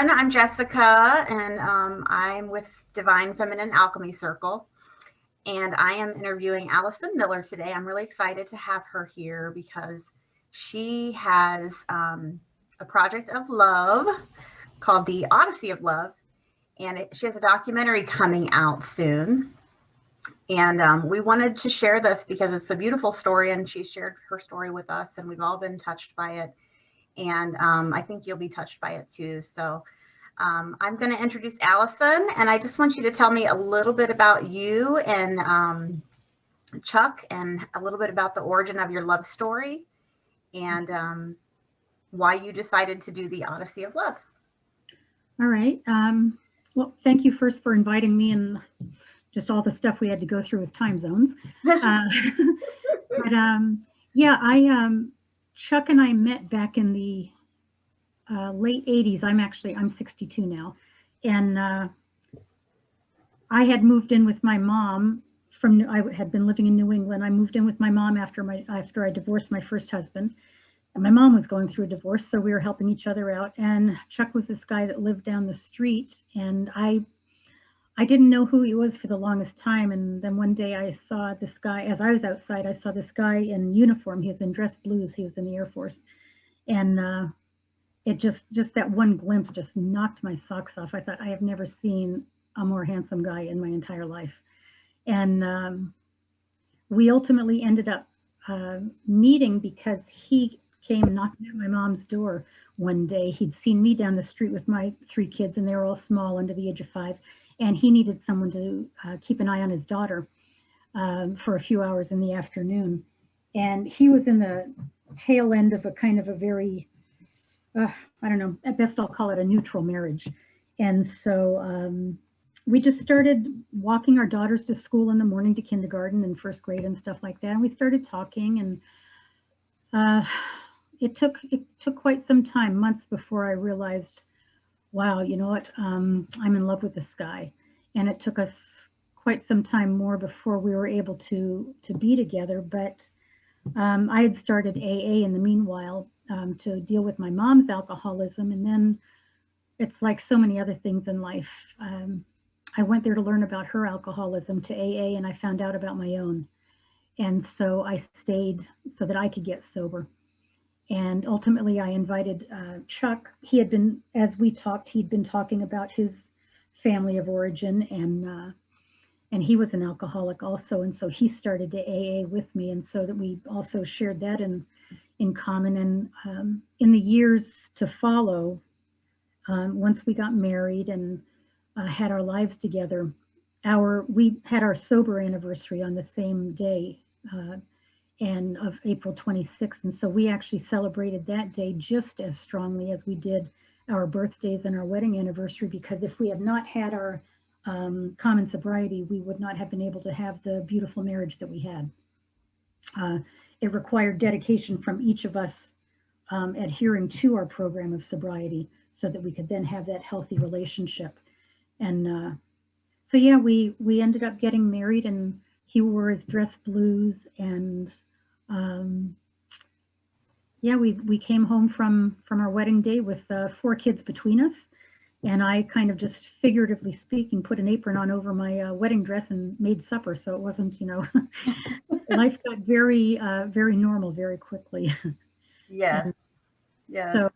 everyone. I'm Jessica, and I'm with Divine Feminine Alchemy Circle. And I am interviewing Alison Miller today. I'm really excited to have her here because she has a project of love called the Odyssey of Love. And she has a documentary coming out soon. And we wanted to share this because it's a beautiful story, and she shared her story with us, and we've all been touched by it. And I think you'll be touched by it too. So I'm going to introduce Alison, and I just want you to tell me a little bit about you and Chuck, and a little bit about the origin of your love story, and why you decided to do the Odyssey of Love. All right. Well, thank you first for inviting me, and just all the stuff we had to go through with time zones. Yeah, Chuck and I met back in the late 80s. I'm 62 now. And I had moved in with my mom I had been living in New England. I moved in with my mom after I divorced my first husband. And my mom was going through a divorce, so we were helping each other out. And Chuck was this guy that lived down the street, and I didn't know who he was for the longest time. And then one day I saw this guy, as I was outside, I saw this guy in uniform. He was in dress blues. He was in the Air Force. And it just that one glimpse just knocked my socks off. I thought, I have never seen a more handsome guy in my entire life. And we ultimately ended up meeting because he came knocking at my mom's door one day. He'd seen me down the street with my 3 kids, and they were all small, under the age of 5. And he needed someone to keep an eye on his daughter for a few hours in the afternoon. And he was in the tail end of a kind of a very, I don't know, at best I'll call it a neutral marriage. And so we just started walking our daughters to school in the morning, to kindergarten and first grade and stuff like that. And we started talking, and it took quite some time, months, before I realized, wow, you know what, I'm in love with this guy. And it took us quite some time more before we were able to be together. But I had started AA in the meanwhile to deal with my mom's alcoholism. And then it's like so many other things in life. I went there to learn about her alcoholism, to AA, and I found out about my own. And so I stayed so that I could get sober. And ultimately, I invited Chuck. He had been, as we talked, he'd been talking about his family of origin, and he was an alcoholic also. And so he started to AA with me, and so that we also shared that in common. And in the years to follow, once we got married and had our lives together, we had our sober anniversary on the same day. And of April 26th. And so we actually celebrated that day just as strongly as we did our birthdays and our wedding anniversary, because if we had not had our common sobriety, we would not have been able to have the beautiful marriage that we had. It required dedication from each of us adhering to our program of sobriety so that we could then have that healthy relationship. And so, yeah, we ended up getting married, and he wore his dress blues, and yeah, we came home from our wedding day with 4 kids between us, and I kind of, just figuratively speaking, put an apron on over my wedding dress and made supper. So it wasn't, life got very normal very quickly. Yes, yes. So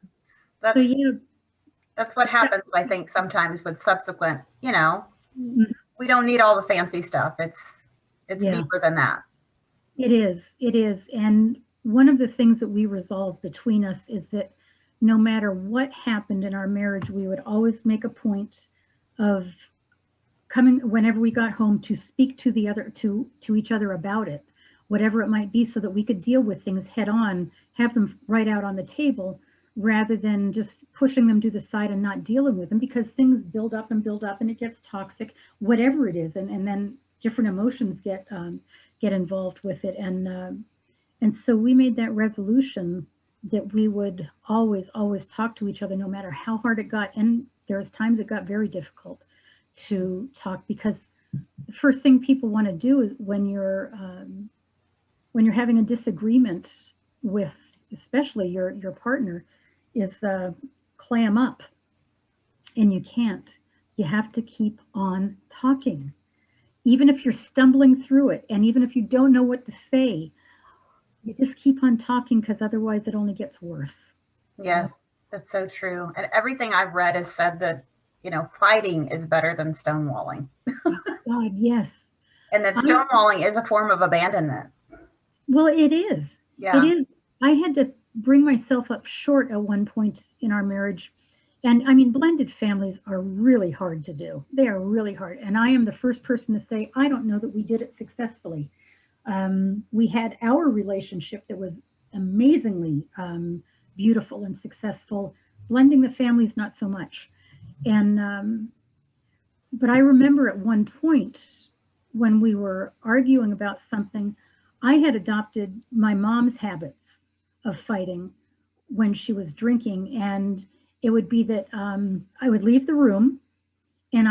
yeah, that's what happens, I think, sometimes with subsequent, mm-hmm. We don't need all the fancy stuff. It's deeper than that. It is. And one of the things that we resolved between us is that no matter what happened in our marriage, we would always make a point of coming, whenever we got home, to speak to each other about it, whatever it might be, so that we could deal with things head on, have them right out on the table, rather than just pushing them to the side and not dealing with them, because things build up and it gets toxic, whatever it is. And then different emotions get involved with it. And so we made that resolution that we would always talk to each other, no matter how hard it got. And there's times it got very difficult to talk, because the first thing people want to do is, when you're having a disagreement with, especially your partner, is clam up. and you can't. You have to keep on talking. Even if you're stumbling through it, and even if you don't know what to say, you just keep on talking, because otherwise it only gets worse. Yes, that's so true. And everything I've read has said that, fighting is better than stonewalling. God, yes. And that stonewalling is a form of abandonment. Well, it is. Yeah. It is. I had to bring myself up short at one point in our marriage. And I mean, blended families are really hard to do. They are really hard. And I am the first person to say, I don't know that we did it successfully. We had our relationship that was amazingly beautiful and successful. Blending the families, not so much. And but I remember at one point when we were arguing about something, I had adopted my mom's habits of fighting when she was drinking, and it would be that I would leave the room, and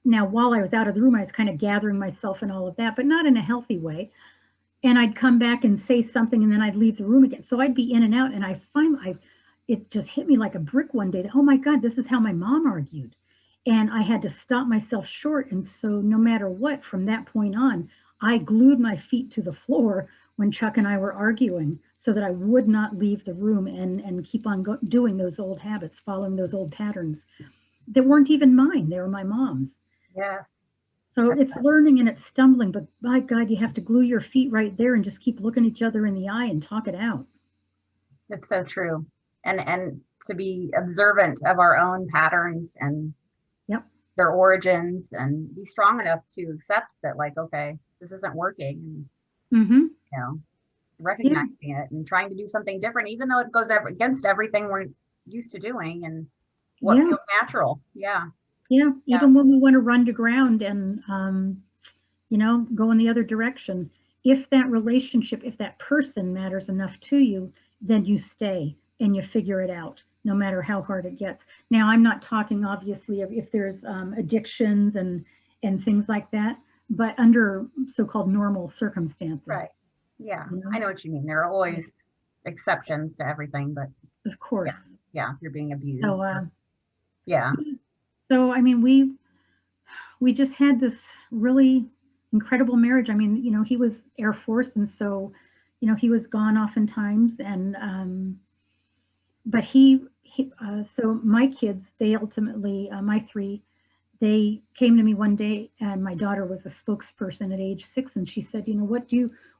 now while I was out of the room, I was kind of gathering myself and all of that, but not in a healthy way. And I'd come back and say something, and then I'd leave the room again. So I'd be in and out, and it just hit me like a brick one day. Oh my God, this is how my mom argued. And I had to stop myself short. And so no matter what, from that point on, I glued my feet to the floor when Chuck and I were arguing, so that I would not leave the room and keep on doing those old habits, following those old patterns that weren't even mine. They were my mom's. Yes. So it's learning and it's stumbling, but by God, you have to glue your feet right there and just keep looking each other in the eye and talk it out. It's so true. And to be observant of our own patterns and their origins, and be strong enough to accept that, like, okay, this isn't working. Mm-hmm. Recognizing it and trying to do something different, even though it goes against everything we're used to doing and what feels natural. Yeah. Even when we want to run to ground and go in the other direction, if that relationship, if that person matters enough to you, then you stay and you figure it out, no matter how hard it gets. Now, I'm not talking obviously of if there's addictions and things like that, but under so-called normal circumstances. Right. Yeah, I know what you mean. There are always exceptions to everything, but of course, if you're being abused. So, yeah. So I mean, we just had this really incredible marriage. I mean, he was Air Force, and so, he was gone oftentimes, and but so my kids, they ultimately, my three, they came to me one day, and my daughter was a spokesperson at age 6, and she said,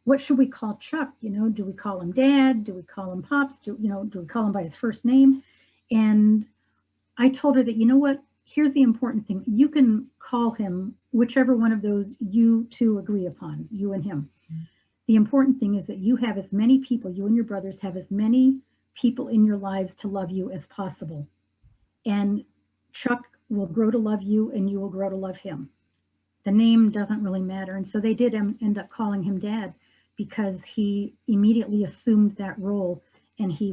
what should we call Chuck? Do we call him Dad? Do we call him Pops? Do we call him by his first name? And I told her that, here's the important thing. You can call him whichever one of those you two agree upon, you and him. Mm-hmm. The important thing is that you have as many people, you and your brothers have as many people in your lives to love you as possible. And Chuck will grow to love you, and you will grow to love him. The name doesn't really matter. And so they did end up calling him Dad, because he immediately assumed that role, and he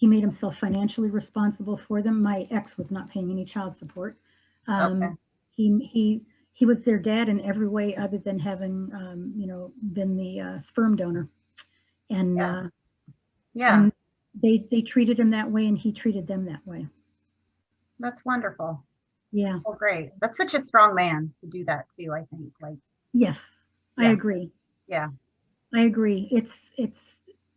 made himself financially responsible for them. My ex was not paying any child support. Okay. He was their dad in every way other than having, been the sperm donor. And and they treated him that way, and he treated them that way. That's wonderful. Yeah. Oh, great. That's such a strong man to do that too, I think. Yes, I agree. Yeah. I agree.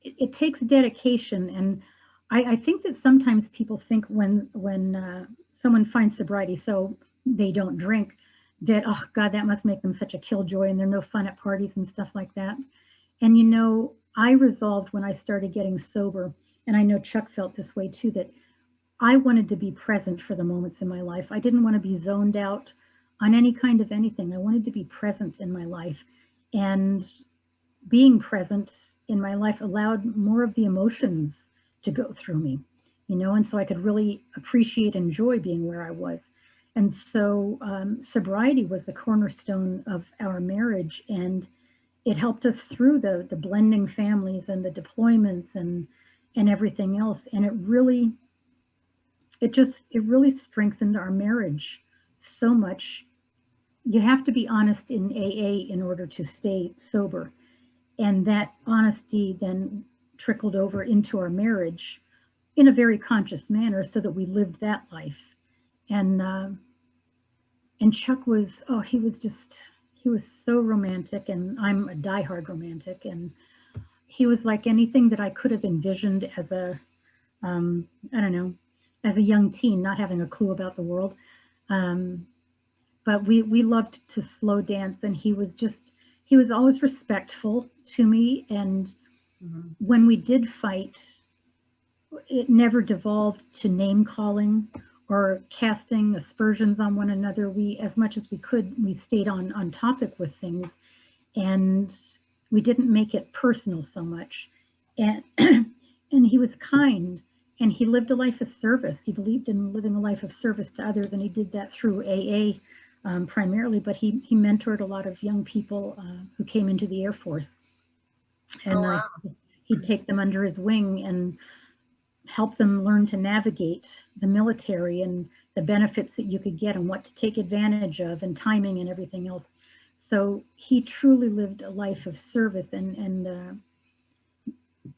It takes dedication, and I think that sometimes people think when someone finds sobriety, so they don't drink, that, oh God, that must make them such a killjoy, and they're no fun at parties and stuff like that. And I resolved when I started getting sober, and I know Chuck felt this way too, that I wanted to be present for the moments in my life. I didn't want to be zoned out on any kind of anything. I wanted to be present in my life, and being present in my life allowed more of the emotions to go through me, and so I could really appreciate and enjoy being where I was. And so sobriety was the cornerstone of our marriage, and it helped us through the blending families and the deployments and everything else. And it really strengthened our marriage so much. You have to be honest in AA in order to stay sober. And that honesty then trickled over into our marriage. in a very conscious manner so that we lived that life. And Chuck was, oh, he was so romantic, and I'm a diehard romantic, and he was like anything that I could have envisioned as a, I don't know, as a young teen, not having a clue about the world. But we loved to slow dance, and he was always respectful to me. And when we did fight, it never devolved to name calling or casting aspersions on one another. We, as much as we could, we stayed on topic with things, and we didn't make it personal so much. And and he was kind, and he lived a life of service. He believed in living a life of service to others, and he did that through AA primarily, but he mentored a lot of young people who came into the Air Force. And Oh, wow. he'd take them under his wing and help them learn to navigate the military and the benefits that you could get and what to take advantage of and timing and everything else. So he truly lived a life of service and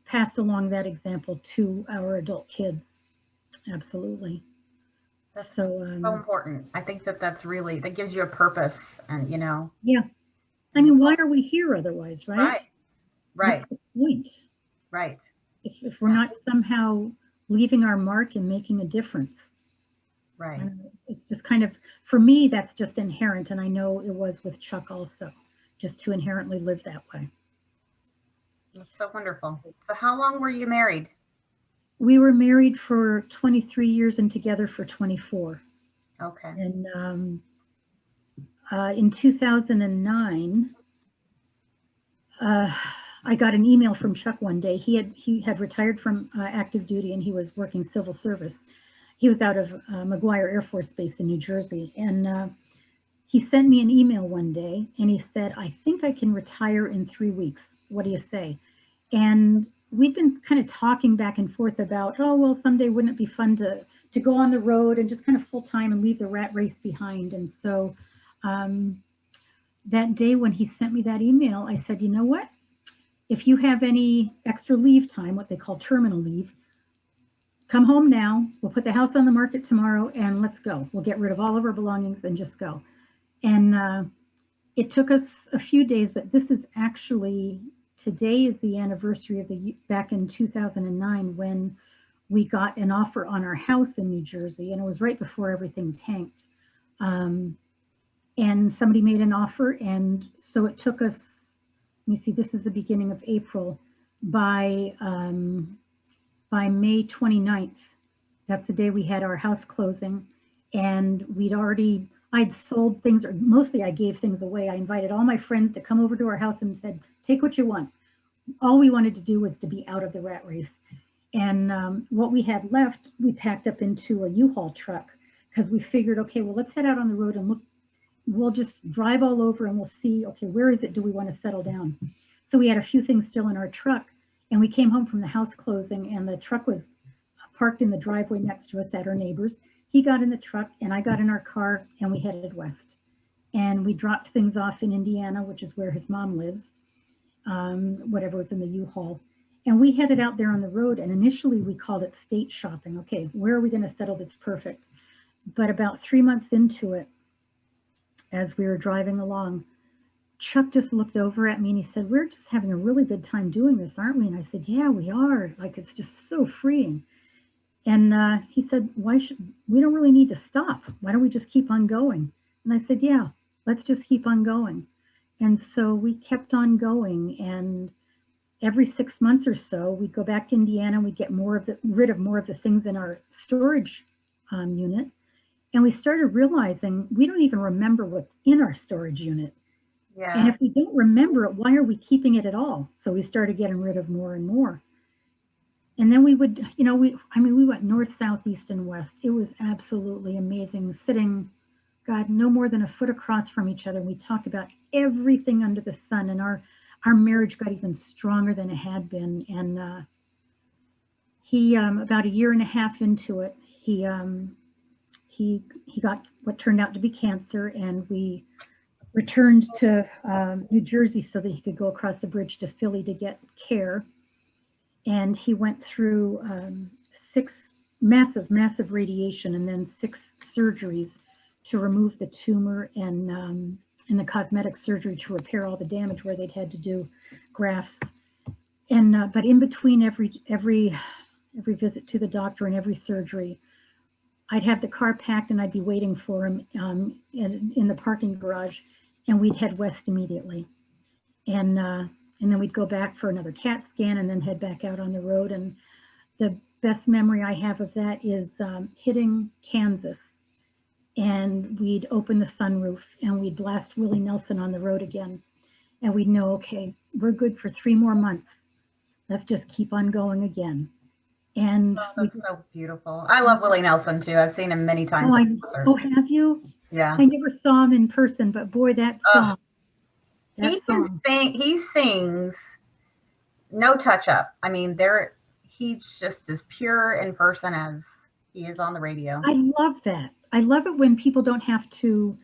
passed along that example to our adult kids. Absolutely. That's So, so important. I think that that gives you a purpose, and yeah. I mean, why are we here otherwise, right? right, right, What's the point? right. If we're not somehow leaving our mark and making a difference. Right. It's just kind of, for me, that's just inherent. And I know it was with Chuck also, just to inherently live that way. That's so wonderful. So how long were you married? We were married for 23 years and together for 24. Okay. And in 2009, I got an email from Chuck one day. He had retired from active duty, and he was working civil service. He was out of McGuire Air Force Base in New Jersey. And he sent me an email one day, and he said, I think I can retire in 3 weeks. What do you say? And we'd been kind of talking back and forth about, oh, well, someday wouldn't it be fun to go on the road and just kind of full time and leave the rat race behind. And so that day when he sent me that email, I said, you know what? If you have any extra leave time, what they call terminal leave, come home now. We'll put the house on the market tomorrow, and let's go. We'll get rid of all of our belongings and just go. And it took us a few days, but this is actually, today is the anniversary of back in 2009 when we got an offer on our house in New Jersey, and it was right before everything tanked. And somebody made an offer, and so it took us, let me see, this is the beginning of April. By May 29th, that's the day we had our house closing, and I'd sold things, or mostly I gave things away. I invited all my friends to come over to our house and said, take what you want. All we wanted to do was to be out of the rat race. And what we had left, we packed up into a U-Haul truck, because we figured, okay, well, let's head out on the road and look. We'll just drive all over and we'll see, okay, where is it? Do we want to settle down? So we had a few things still in our truck, and we came home from the house closing, and the truck was parked in the driveway next to us at our neighbor's. He got in the truck and I got in our car, and we headed west. And we dropped things off in Indiana, which is where his mom lives, whatever was in the U-Haul. And we headed out there on the road, and initially we called it state shopping. Okay, where are we going to settle this perfect? But about 3 months into it, as we were driving along, Chuck just looked over at me and he said, we're just having a really good time doing this, aren't we? And I said, yeah, we are. Like, it's just so freeing. And he said, we don't really need to stop. Why don't we just keep on going? And I said, yeah, let's just keep on going. And so we kept on going. And every 6 months or so, we'd go back to Indiana. We'd get rid of more of the things in our storage unit. And we started realizing we don't even remember what's in our storage unit. Yeah. And if we don't remember it, why are we keeping it at all? So we started getting rid of more and more. And then we would, we went north, south, east, and west. It was absolutely amazing, sitting, God, no more than a foot across from each other. We talked about everything under the sun, and our marriage got even stronger than it had been. And he, about a year and a half into it, he got what turned out to be cancer, and we returned to New Jersey so that he could go across the bridge to Philly to get care. And he went through 6 massive radiation and then 6 surgeries to remove the tumor and the cosmetic surgery to repair all the damage where they'd had to do grafts. And but in between every visit to the doctor and every surgery, I'd have the car packed and I'd be waiting for him in the parking garage, and we'd head west immediately. And then we'd go back for another CAT scan and then head back out on the road. And the best memory I have of that is hitting Kansas, and we'd open the sunroof and we'd blast Willie Nelson on the road again. And we'd know, okay, we're good for 3 more months. Let's just keep on going again. And that's so beautiful. I love Willie Nelson too. I've seen him many times. Oh, have you? Yeah. I never saw him in person, but boy, that song. He sings no touch up. I mean, he's just as pure in person as he is on the radio. I love that. I love it when people don't have to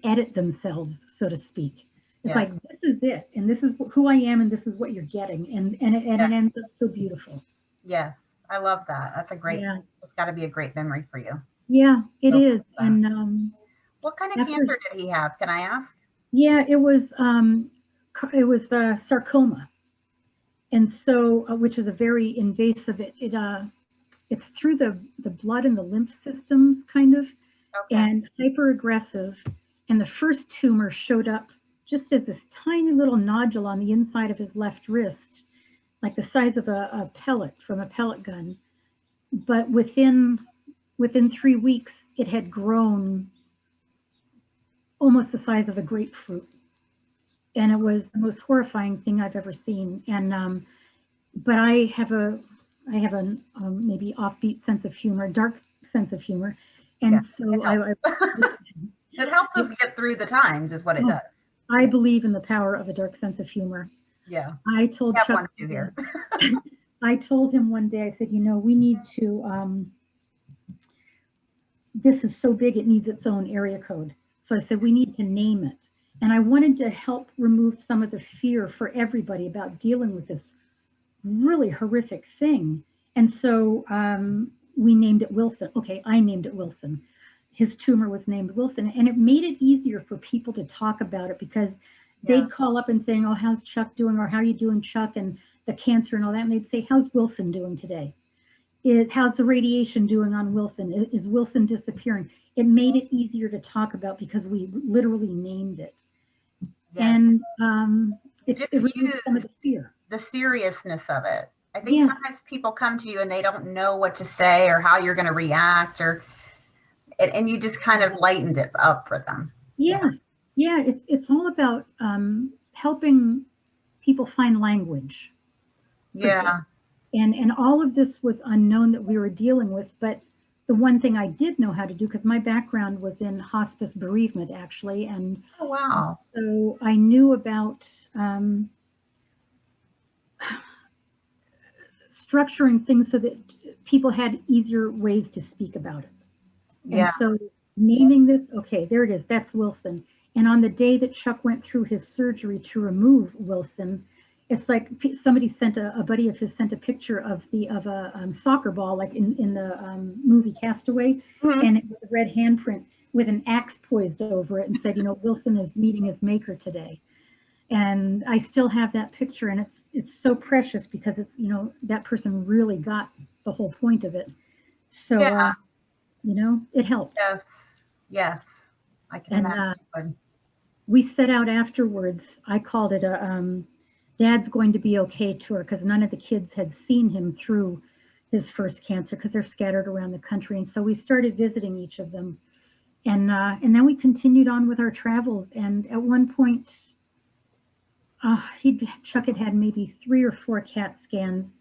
edit themselves, so to speak. It's like, this is it, and this is who I am, and this is what you're getting, and it ends up so beautiful. Yes, I love that. That's a great. Yeah. It's got to be a great memory for you. Yeah, it is. And what kind of cancer did he have? Can I ask? Yeah, it was sarcoma, and so which is a very invasive. It's through the blood and the lymph systems, kind of, and hyper aggressive. And the first tumor showed up just as this tiny little nodule on the inside of his left wrist, like the size of a pellet from a pellet gun. But within 3 weeks, it had grown almost the size of a grapefruit. And it was the most horrifying thing I've ever seen. And but I have a maybe offbeat sense of humor, dark sense of humor. And so it helps us get through the times is what it does. I believe in the power of a dark sense of humor. Yeah. I told Chuck here. I told him one day, I said, we need to, this is so big, it needs its own area code. So I said, we need to name it. And I wanted to help remove some of the fear for everybody about dealing with this really horrific thing. And so we named it Wilson. Okay, I named it Wilson. His tumor was named Wilson, and it made it easier for people to talk about it, because they'd call up and saying, oh, how's Chuck doing? Or how are you doing, Chuck? And the cancer and all that. And they'd say, how's Wilson doing today? How's the radiation doing on Wilson? Is Wilson disappearing? It made it easier to talk about because we literally named it. Yeah. And it removed some of the fear. The seriousness of it. I think sometimes people come to you and they don't know what to say or how you're going to react, and you just kind of lightened it up for them. Yeah. It's all about helping people find language. Yeah. And all of this was unknown that we were dealing with, but the one thing I did know how to do, because my background was in hospice bereavement, actually, and oh wow, so I knew about structuring things so that people had easier ways to speak about it. And so naming this, okay, there it is, that's Wilson. And on the day that Chuck went through his surgery to remove Wilson, it's like somebody sent a buddy of his sent a picture of a soccer ball, like in the movie Castaway, and it was a red handprint with an axe poised over it, and said, Wilson is meeting his maker today. And I still have that picture, and it's so precious because it's that person really got the whole point of it. So it helped. Yes, I can imagine. We set out afterwards. I called it a Dad's Going to Be Okay tour, because none of the kids had seen him through his first cancer because they're scattered around the country. And so we started visiting each of them. And then we continued on with our travels. And at one point, Chuck had maybe 3 or 4 CAT scans.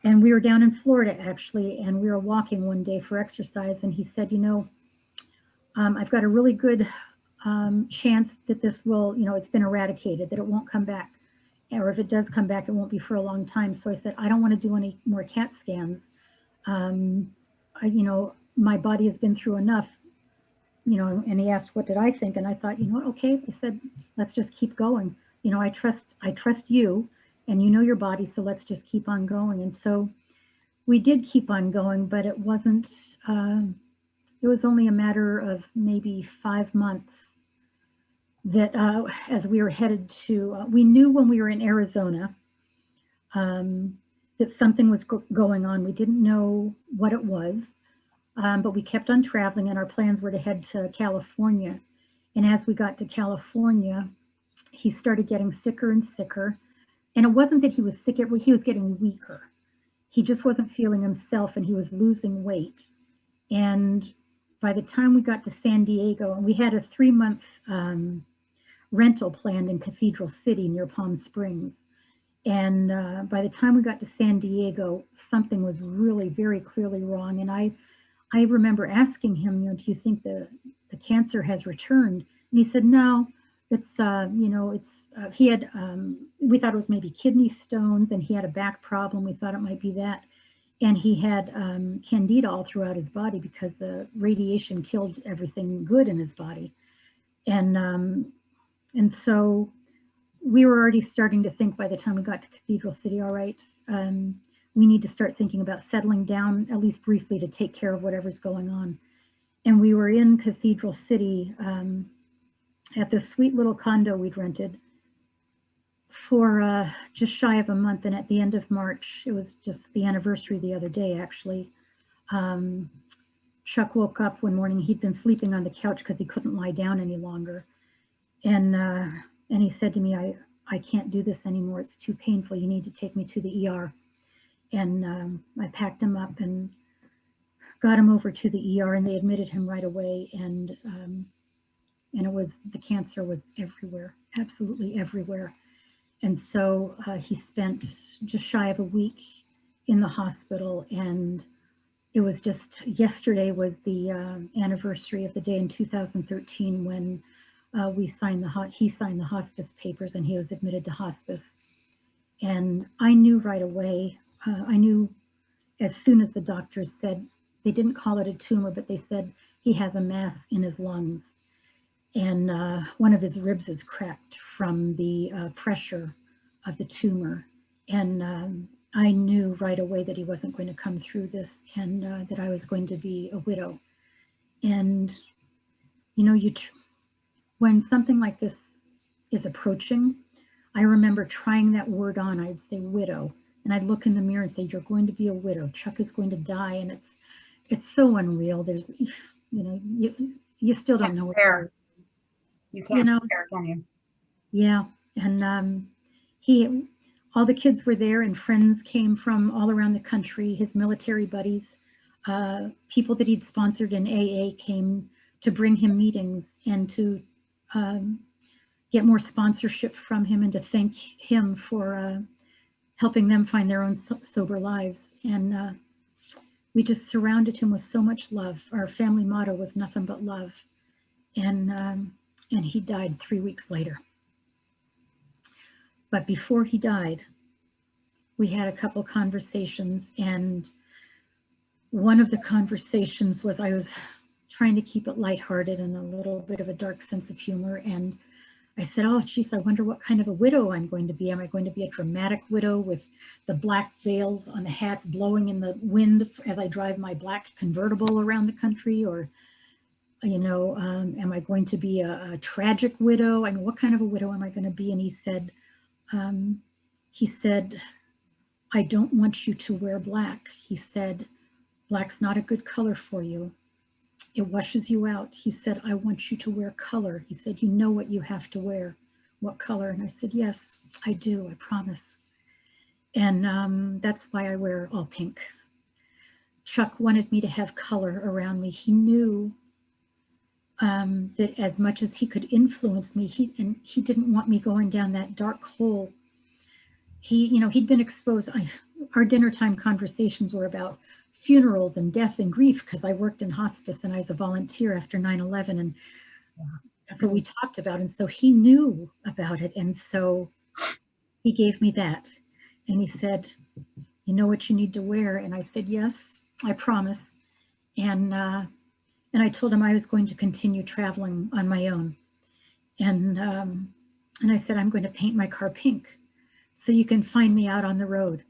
And we were down in Florida, actually, and we were walking one day for exercise. And he said, I've got a really good chance that this will, it's been eradicated, that it won't come back. Or if it does come back, it won't be for a long time. So I said, I don't want to do any more CAT scans. My body has been through enough, and he asked, what did I think? And I thought, okay, I said, let's just keep going. I trust you, and your body, so let's just keep on going. And so we did keep on going, but it wasn't, it was only a matter of maybe 5 months that as we were headed to, we knew when we were in Arizona that something was going on. We didn't know what it was, but we kept on traveling, and our plans were to head to California. And as we got to California, he started getting sicker and sicker. And it wasn't that he was sick, he was getting weaker. He just wasn't feeling himself, and he was losing weight. And by the time we got to San Diego, and we had a 3-month rental planned in Cathedral City near Palm Springs. And by the time we got to San Diego, something was really very clearly wrong. And I remember asking him, do you think the cancer has returned? And he said, no, it's, he had, we thought it was maybe kidney stones, and he had a back problem. We thought it might be that. And he had candid all throughout his body because the radiation killed everything good in his body. And so we were already starting to think by the time we got to Cathedral City, all right, we need to start thinking about settling down, at least briefly, to take care of whatever's going on. And we were in Cathedral City at this sweet little condo we'd rented for just shy of a month. And at the end of March, it was just the anniversary the other day, actually. Chuck woke up one morning. He'd been sleeping on the couch because he couldn't lie down any longer. And he said to me, I can't do this anymore. It's too painful. You need to take me to the ER. And I packed him up and got him over to the ER, and they admitted him right away. And it was, the cancer was everywhere, absolutely everywhere. And so he spent just shy of a week in the hospital. And it was just, yesterday was the anniversary of the day in 2013 when he signed the hospice papers, and he was admitted to hospice. And I knew right away, I knew as soon as the doctors said, they didn't call it a tumor, but they said he has a mass in his lungs. And one of his ribs is cracked from the pressure of the tumor. And I knew right away that he wasn't going to come through this, and that I was going to be a widow. And, when something like this is approaching, I remember trying that word on. I'd say widow, and I'd look in the mirror and say, you're going to be a widow. Chuck is going to die. And it's so unreal. There's, you still don't know what you can't compare, can you? Yeah. And all the kids were there, and friends came from all around the country, his military buddies, people that he'd sponsored in AA came to bring him meetings and to get more sponsorship from him, and to thank him for helping them find their own sober lives. And we just surrounded him with so much love. Our family motto was nothing but love. And he died 3 weeks later. But before he died, we had a couple conversations, and one of the conversations was, I was trying to keep it lighthearted and a little bit of a dark sense of humor. And I said, oh, geez, I wonder what kind of a widow I'm going to be. Am I going to be a dramatic widow with the black veils on the hats blowing in the wind as I drive my black convertible around the country? Or, am I going to be a tragic widow? I mean, what kind of a widow am I going to be? And he said, I don't want you to wear black. He said, black's not a good color for you. It washes you out. He said, I want you to wear color. He said, you know what you have to wear. What color? And I said, yes, I do, I promise. And that's why I wear all pink. Chuck wanted me to have color around me. He knew that as much as he could influence me, he didn't want me going down that dark hole. He'd been exposed. Our dinner time conversations were about funerals and death and grief, because I worked in hospice and I was a volunteer after 9/11. And so we talked about it. And so he knew about it. And so he gave me that. And he said, you know what you need to wear? And I said, yes, I promise. And I told him I was going to continue traveling on my own. And I said, I'm going to paint my car pink so you can find me out on the road.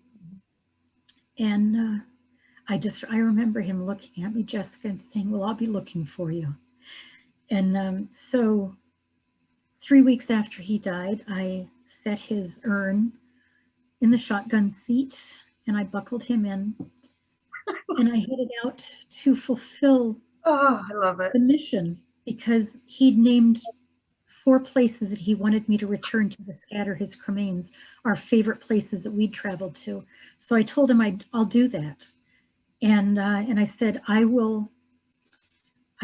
And I remember him looking at me, Jessica, and saying, well, I'll be looking for you. And so 3 weeks after he died, I set his urn in the shotgun seat and I buckled him in and I headed out to fulfill Oh, I love it. the mission because he'd named 4 places that he wanted me to return to scatter his cremains, our favorite places that we'd traveled to. So I told him I'll do that. And I said, I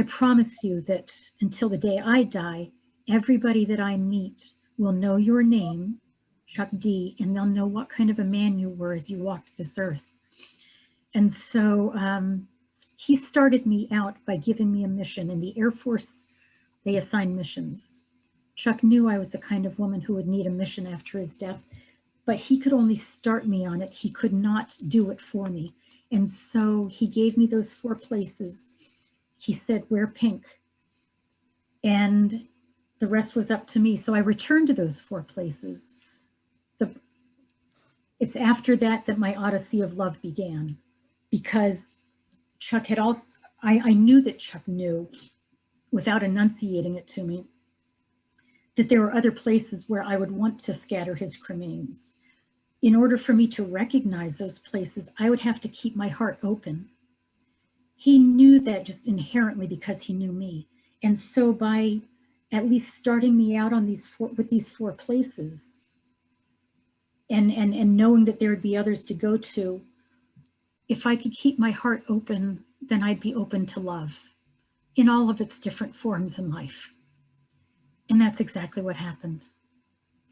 promise you that until the day I die, everybody that I meet will know your name, Chuck D, and they'll know what kind of a man you were as you walked this earth. And so he started me out by giving me a mission. In the Air Force, they assign missions. Chuck knew I was the kind of woman who would need a mission after his death, but he could only start me on it. He could not do it for me. And so he gave me those 4 places. He said, wear pink. And the rest was up to me. So I returned to those 4 places. It's after that that my Odyssey of love began, because Chuck had also, I knew that Chuck knew, without enunciating it to me, that there were other places where I would want to scatter his cremains. In order for me to recognize those places, I would have to keep my heart open. He knew that just inherently because he knew me. And so by at least starting me out on these 4 places and knowing that there would be others to go to, if I could keep my heart open, then I'd be open to love in all of its different forms in life. And that's exactly what happened.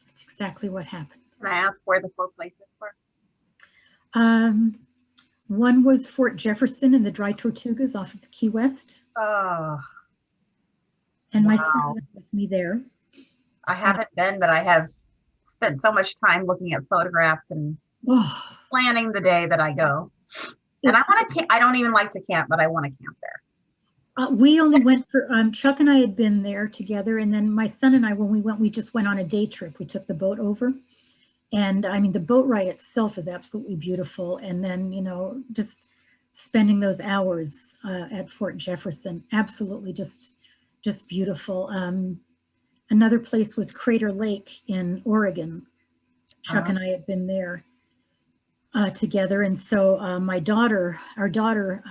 That's exactly what happened. Can I ask where the 4 places were? One was Fort Jefferson in the Dry Tortugas off of the Key West. Oh. And my Wow. son went with me there. I haven't been, but I have spent so much time looking at photographs and planning the day that I go. And I don't even like to camp, but I want to camp there. We only went for, Chuck and I had been there together. And then my son and I, when we went, we just went on a day trip. We took the boat over. And I mean, the boat ride itself is absolutely beautiful. And then, you know, just spending those hours at Fort Jefferson, absolutely just beautiful. Another place was Crater Lake in Oregon. Chuck and I had been there together. And so our daughter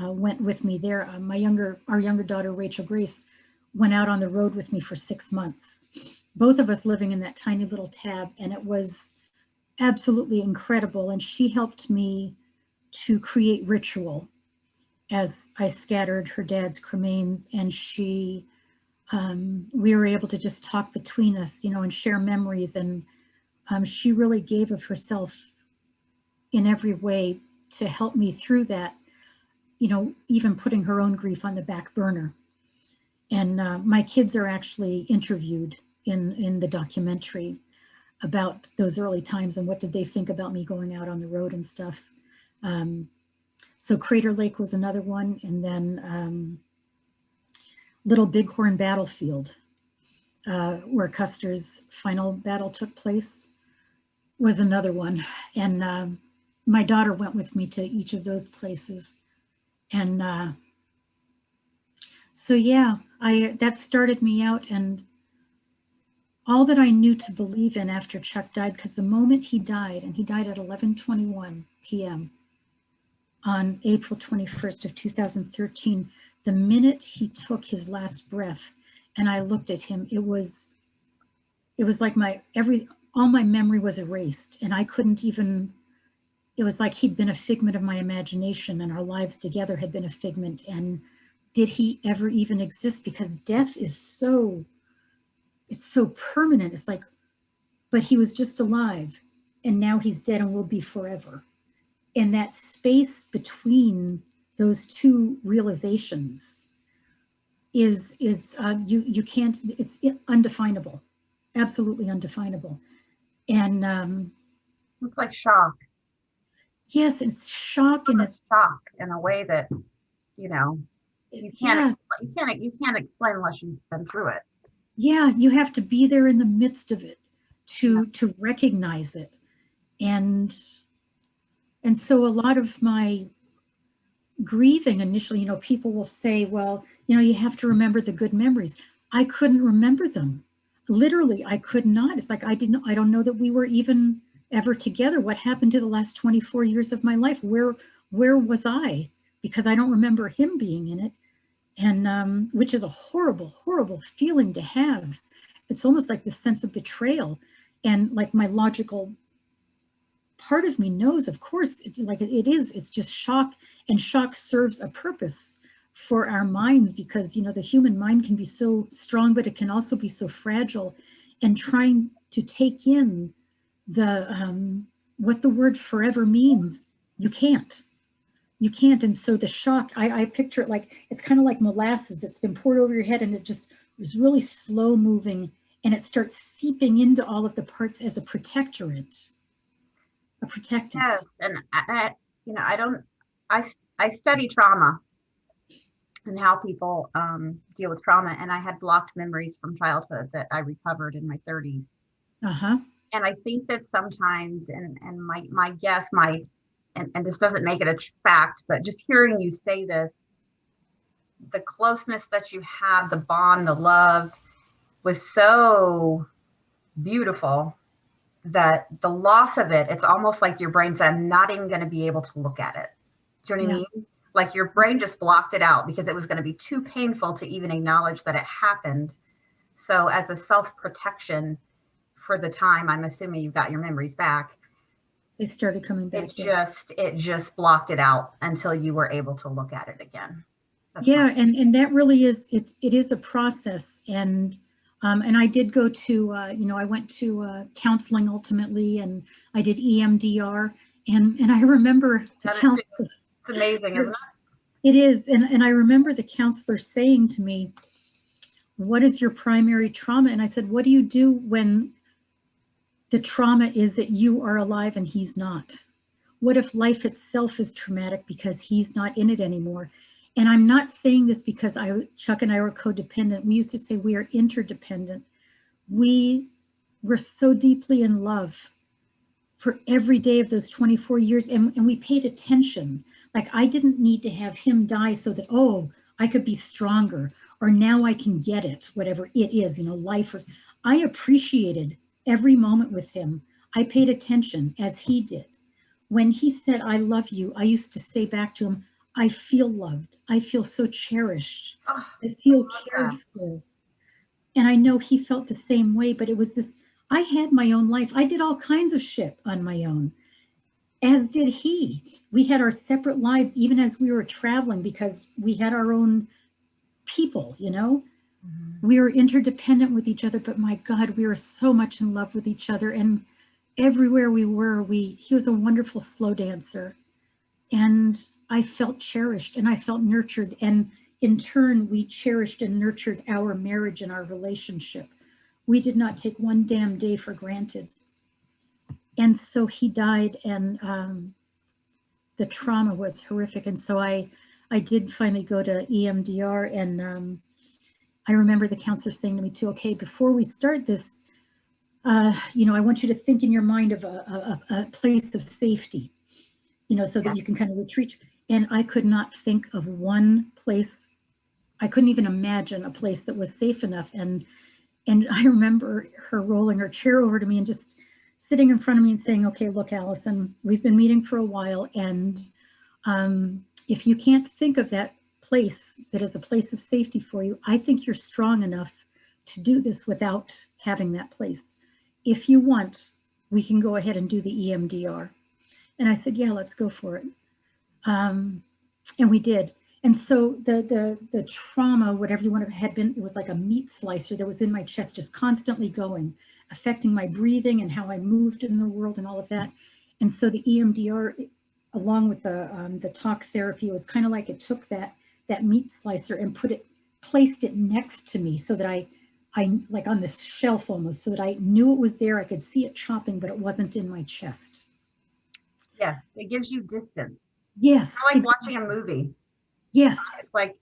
went with me there. Our younger daughter, Rachel Grace, went out on the road with me for 6 months. Both of us living in that tiny little tab, and it was absolutely incredible. And she helped me to create ritual as I scattered her dad's cremains, and we were able to just talk between us, you know, and share memories. And she really gave of herself in every way to help me through that, you know, even putting her own grief on the back burner. And my kids are actually interviewed in the documentary about those early times and what did they think about me going out on the road and stuff. So Crater Lake was another one. And then Little Bighorn Battlefield, where Custer's final battle took place, was another one. And my daughter went with me to each of those places. And so, yeah, that started me out, and all that I knew to believe in after Chuck died, because the moment he died, and he died at 11:21 p.m. on April 21st of 2013, the minute he took his last breath and I looked at him, it was like all my memory was erased, and I couldn't even, it was like he'd been a figment of my imagination, and our lives together had been a figment. And did he ever even exist? Because death is it's so permanent. It's like, but he was just alive, and now he's dead and will be forever. And that space between those two realizations is you can't, it's undefinable, absolutely undefinable. And it's like shock. Yes, it's shock, and it's shock in a way that, you know, you can't explain unless you've been through it. Yeah, you have to be there in the midst of it to recognize it. And so a lot of my grieving initially, people will say, well, you have to remember the good memories. I couldn't remember them. Literally, I could not. It's like I don't know that we were even ever together. What happened to the last 24 years of my life? Where was I? Because I don't remember him being in it. And which is a horrible, horrible feeling to have. It's almost like this sense of betrayal. And like my logical part of me knows, of course, it's just shock, and shock serves a purpose for our minds, because the human mind can be so strong, but it can also be so fragile. And trying to take in the what the word forever means, you can't. And so the shock, I picture it like, it's kind of like molasses that's been poured over your head, and it just is really slow moving, and it starts seeping into all of the parts as a protectorate. A protectant. Yes, and I study trauma and how people deal with trauma, and I had blocked memories from childhood that I recovered in my 30s. And I think that sometimes, and my guess, and this doesn't make it a fact, but just hearing you say this, the closeness that you have, the bond, the love was so beautiful that the loss of it, it's almost like your brain said, I'm not even going to be able to look at it. Do you know what I mean? Like your brain just blocked it out because it was going to be too painful to even acknowledge that it happened. So as a self-protection for the time, I'm assuming you got your memories back. They started coming back. It just blocked it out until you were able to look at it again. And that really is, it is a process. And I did go to, I went to counseling ultimately, and I did EMDR, and I remember the counselor. It's amazing, isn't it? It is. And I remember the counselor saying to me, what is your primary trauma? And I said, what do you do when the trauma is that you are alive and he's not? What if life itself is traumatic because he's not in it anymore? And I'm not saying this because Chuck and I were codependent. We used to say we are interdependent. We were so deeply in love for every day of those 24 years. And we paid attention. Like I didn't need to have him die so that, oh, I could be stronger, or now I can get it, whatever it is, life. I appreciated every moment with him. I paid attention as he did. When he said, I love you, I used to say back to him, I feel loved. I feel so cherished. I feel cared for. And I know he felt the same way, but it was this, I had my own life. I did all kinds of shit on my own, as did he. We had our separate lives, even as we were traveling, because we had our own people, Mm-hmm. We were interdependent with each other, but my God, we were so much in love with each other. And everywhere we were, he was a wonderful slow dancer. And I felt cherished and I felt nurtured. And in turn, we cherished and nurtured our marriage and our relationship. We did not take one damn day for granted. And so he died, and the trauma was horrific. And so I did finally go to EMDR, and I remember the counselor saying to me too, okay, before we start this, I want you to think in your mind of a place of safety, so that you can kind of retreat. And I could not think of one place. I couldn't even imagine a place that was safe enough. And I remember her rolling her chair over to me and just sitting in front of me and saying, okay, look, Alison, we've been meeting for a while. And if you can't think of that place that is a place of safety for you, I think you're strong enough to do this without having that place. If you want, we can go ahead and do the EMDR. And I said, yeah, let's go for it. And we did. And so the trauma, whatever you want to had been, it was like a meat slicer that was in my chest, just constantly going, affecting my breathing and how I moved in the world and all of that. And so the EMDR, along with the talk therapy, was kind of like it took that meat slicer and placed it next to me, so that I like on this shelf almost, so that I knew it was there. I could see it chopping, but it wasn't in my chest. Yes, it gives you distance. Yes. It's like watching a movie. Yes. It's like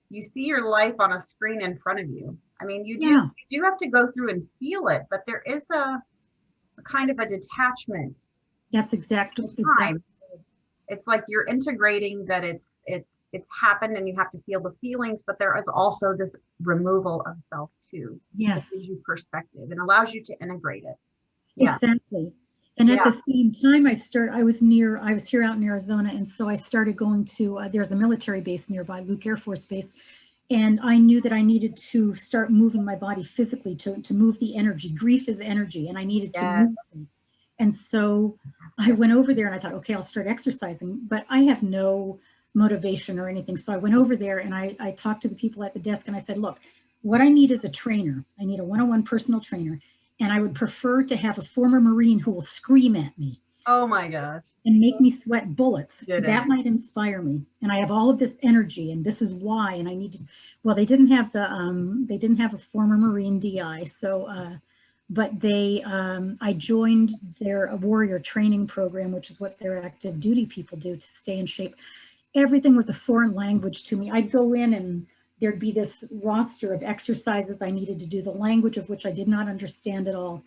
you see your life on a screen in front of you. I mean, you do have to go through and feel it, but there is a kind of a detachment. That's exactly. It's like you're integrating that it's it's happened and you have to feel the feelings, but there is also this removal of self too. It Yes, gives you perspective and allows you to integrate it. Yeah. exactly. And at Yeah. the same time, I was here out in Arizona. And so I started going to, there's a military base nearby, Luke Air Force Base. And I knew that I needed to start moving my body physically to move the energy. Grief is energy, and I needed to Yes. move it. And so I went over there and I thought, okay, I'll start exercising, but I have no motivation or anything. So I went over there and I talked to the people at the desk and I said, look, what I need is a trainer. I need a one-on-one personal trainer. And I would prefer to have a former Marine who will scream at me. Oh my gosh. And make me sweat bullets. Good. That might inspire me. And I have all of this energy, and this is why. And I need to. Well, they didn't have a former Marine DI, so but I joined their warrior training program, which is what their active duty people do to stay in shape. Everything was a foreign language to me. I'd go in and there'd be this roster of exercises I needed to do, the language of which I did not understand at all.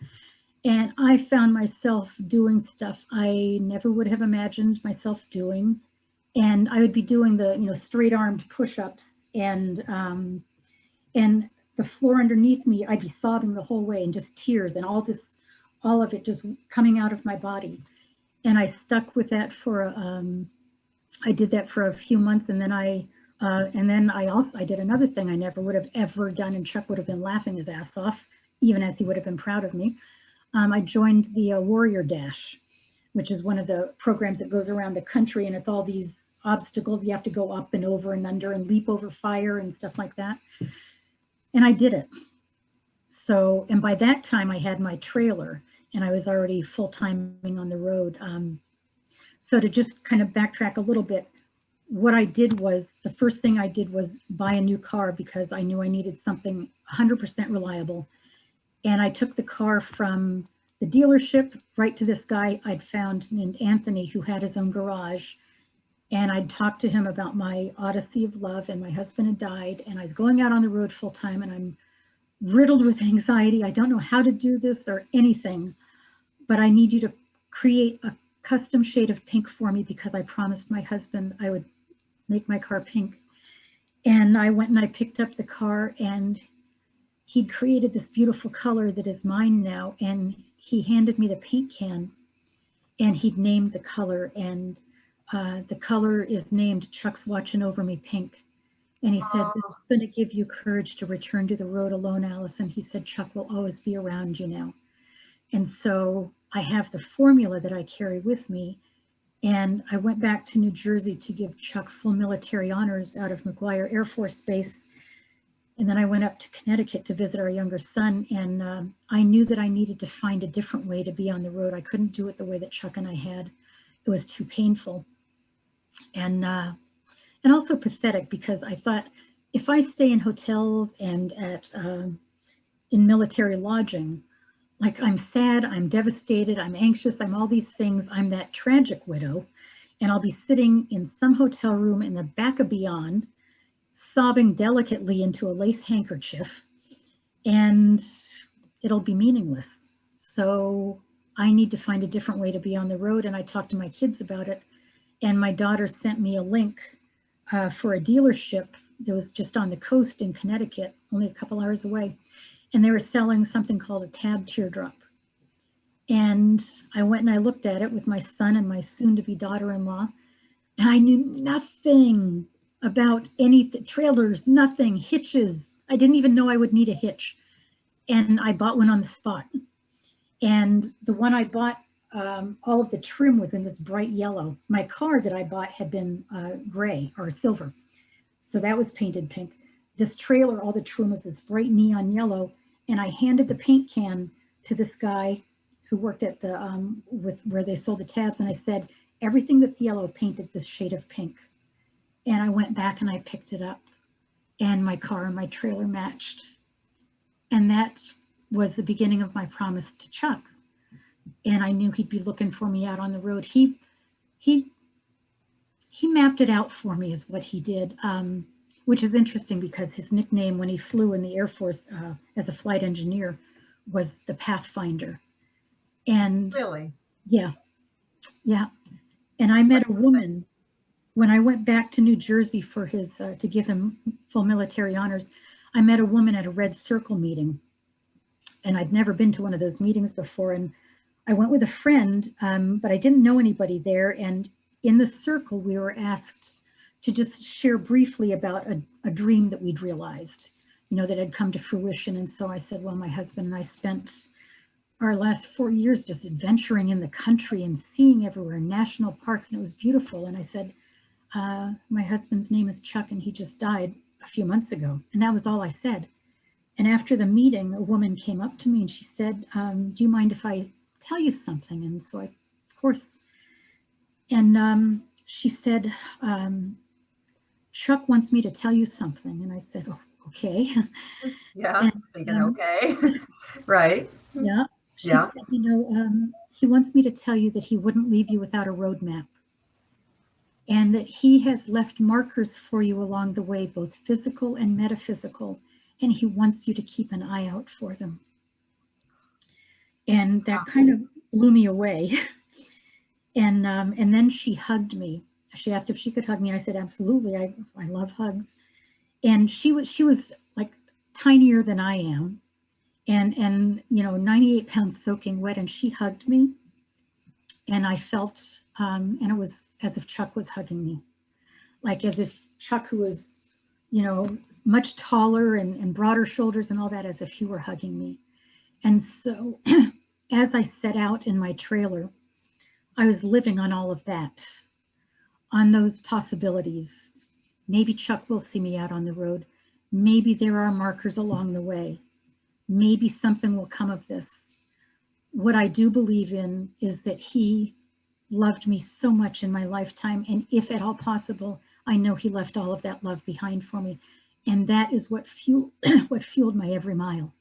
And I found myself doing stuff I never would have imagined myself doing. And I would be doing the, straight armed push-ups and the floor underneath me, I'd be sobbing the whole way and just tears and all of it just coming out of my body. And I stuck with that I did that for a few months. And then I did another thing I never would have ever done. And Chuck would have been laughing his ass off, even as he would have been proud of me. I joined the Warrior Dash, which is one of the programs that goes around the country, and it's all these obstacles you have to go up and over and under and leap over fire and stuff like that. And I did it. So, and by that time I had my trailer and I was already full-time on the road. So to just kind of backtrack a little bit, what I did was, the first thing I did was buy a new car because I knew I needed something 100% reliable. And I took the car from the dealership right to this guy I'd found named Anthony, who had his own garage. And I'd talked to him about my Odyssey of love, and my husband had died, and I was going out on the road full time, and I'm riddled with anxiety. I don't know how to do this or anything, but I need you to create a custom shade of pink for me because I promised my husband I would make my car pink. And I went and I picked up the car, and he'd created this beautiful color that is mine now. And he handed me the paint can and he'd named the color, and the color is named Chuck's Watching Over Me Pink. And he said, this is going to give you courage to return to the road alone, Alison. He said, Chuck will always be around you now. And so I have the formula that I carry with me. And I went back to New Jersey to give Chuck full military honors out of McGuire Air Force Base. And then I went up to Connecticut to visit our younger son. And I knew that I needed to find a different way to be on the road. I couldn't do it the way that Chuck and I had. It was too painful. And also pathetic, because I thought, if I stay in hotels and in military lodging, like, I'm sad, I'm devastated, I'm anxious, I'm all these things, I'm that tragic widow, and I'll be sitting in some hotel room in the back of beyond, sobbing delicately into a lace handkerchief, and it'll be meaningless. So I need to find a different way to be on the road. And I talked to my kids about it, and my daughter sent me a link for a dealership that was just on the coast in Connecticut, only a couple hours away. And they were selling something called a tab teardrop. And I went and I looked at it with my son and my soon-to-be daughter-in-law, and I knew nothing about anything, trailers, nothing, hitches. I didn't even know I would need a hitch. And I bought one on the spot. And the one I bought, all of the trim was in this bright yellow. My car that I bought had been gray or silver. So that was painted pink. This trailer, all the trim was this bright neon yellow. And I handed the paint can to this guy who worked at the, where they sold the tabs. And I said, everything that's yellow, painted this shade of pink. And I went back and I picked it up, and my car and my trailer matched. And that was the beginning of my promise to Chuck. And I knew he'd be looking for me out on the road. He mapped it out for me, is what he did, which is interesting because his nickname when he flew in the Air Force as a flight engineer was the Pathfinder. And really? Yeah. And I met a woman when I went back to New Jersey for his, to give him full military honors, I met a woman at a Red Circle meeting. And I'd never been to one of those meetings before. And I went with a friend, but I didn't know anybody there. And in the circle, we were asked to just share briefly about a dream that we'd realized, that had come to fruition. And so I said, well, my husband and I spent our last 4 years just adventuring in the country and seeing everywhere, national parks, and it was beautiful. And I said, my husband's name is Chuck, and he just died a few months ago. And that was all I said. And after the meeting, a woman came up to me and she said, do you mind if I tell you something? And so I, of course, and she said, Chuck wants me to tell you something. And I said, oh, okay. Yeah, and, thinking, okay, right. Yeah. She Yeah. said, he wants me to tell you that he wouldn't leave you without a roadmap, and that he has left markers for you along the way, both physical and metaphysical, and he wants you to keep an eye out for them. And that kind of blew me away. And then she hugged me. She asked if she could hug me. I said, absolutely. I love hugs. And she was like tinier than I am, and 98 pounds soaking wet. And she hugged me, and I felt, and it was as if Chuck was hugging me, like as if Chuck, who was, much taller and broader shoulders and all that, as if he were hugging me. And so as I set out in my trailer, I was living on all of that, on those possibilities. Maybe Chuck will see me out on the road. Maybe there are markers along the way. Maybe something will come of this. What I do believe in is that he loved me so much in my lifetime, and if at all possible, I know he left all of that love behind for me. And that is what fueled my every mile.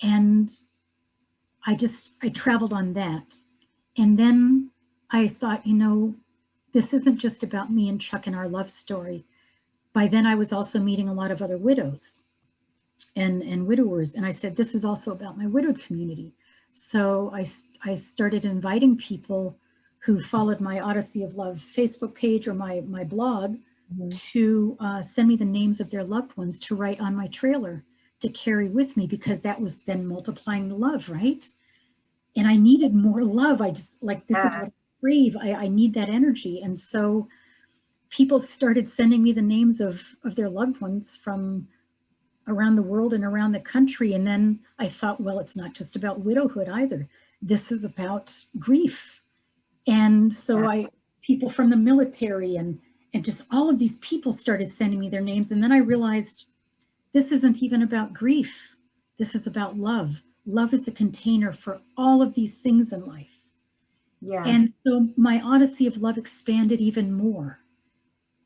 And I traveled on that. And then I thought, this isn't just about me and Chuck and our love story. By then I was also meeting a lot of other widows and widowers. And I said, this is also about my widowed community. So I started inviting people who followed my Odyssey of Love Facebook page or my blog to send me the names of their loved ones to write on my trailer to carry with me, because that was then multiplying the love, right? And I needed more love. I just this is what I crave. I need that energy. And so people started sending me the names of their loved ones from around the world and around the country. And then I thought, well, it's not just about widowhood either. This is about grief. And so people from the military and just all of these people started sending me their names. And then I realized this isn't even about grief. This is about love. Love is a container for all of these things in life. Yeah. And so my Odyssey of Love expanded even more.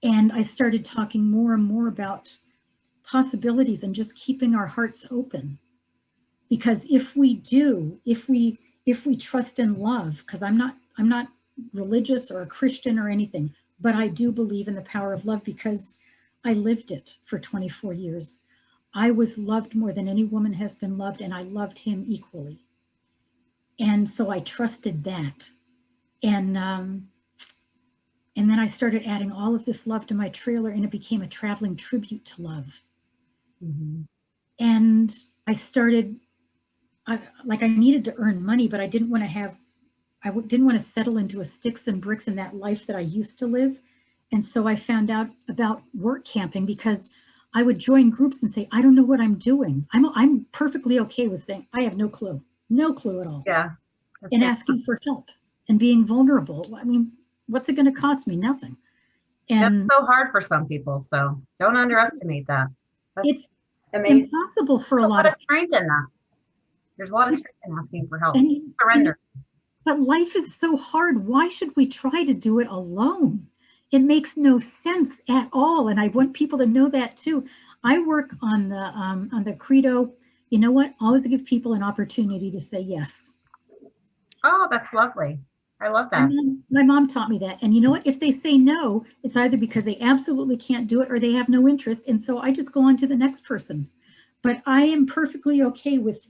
And I started talking more and more about possibilities and just keeping our hearts open. Because if we trust in love, because I'm not religious or a Christian or anything, but I do believe in the power of love because I lived it for 24 years. I was loved more than any woman has been loved, and I loved him equally. And so I trusted that. And then I started adding all of this love to my trailer, and it became a traveling tribute to love. Mm-hmm. And I started, I needed to earn money, but I didn't want to settle into a sticks and bricks in that life that I used to live. And so I found out about work camping, because I would join groups and say, I don't know what I'm doing. I'm perfectly okay with saying, I have no clue at all. Yeah. And asking for help and being vulnerable. I mean, what's it going to cost me? Nothing. And that's so hard for some people. So don't underestimate that. It's impossible for a lot of strength in that. There's a lot of strength in asking for help. Surrender. But life is so hard. Why should we try to do it alone? It makes no sense at all. And I want people to know that too. I work on the credo, you know what? Always give people an opportunity to say yes. Oh, that's lovely. I love that. My mom taught me that. And you know what? If they say no, it's either because they absolutely can't do it or they have no interest. And so I just go on to the next person. But I am perfectly okay with,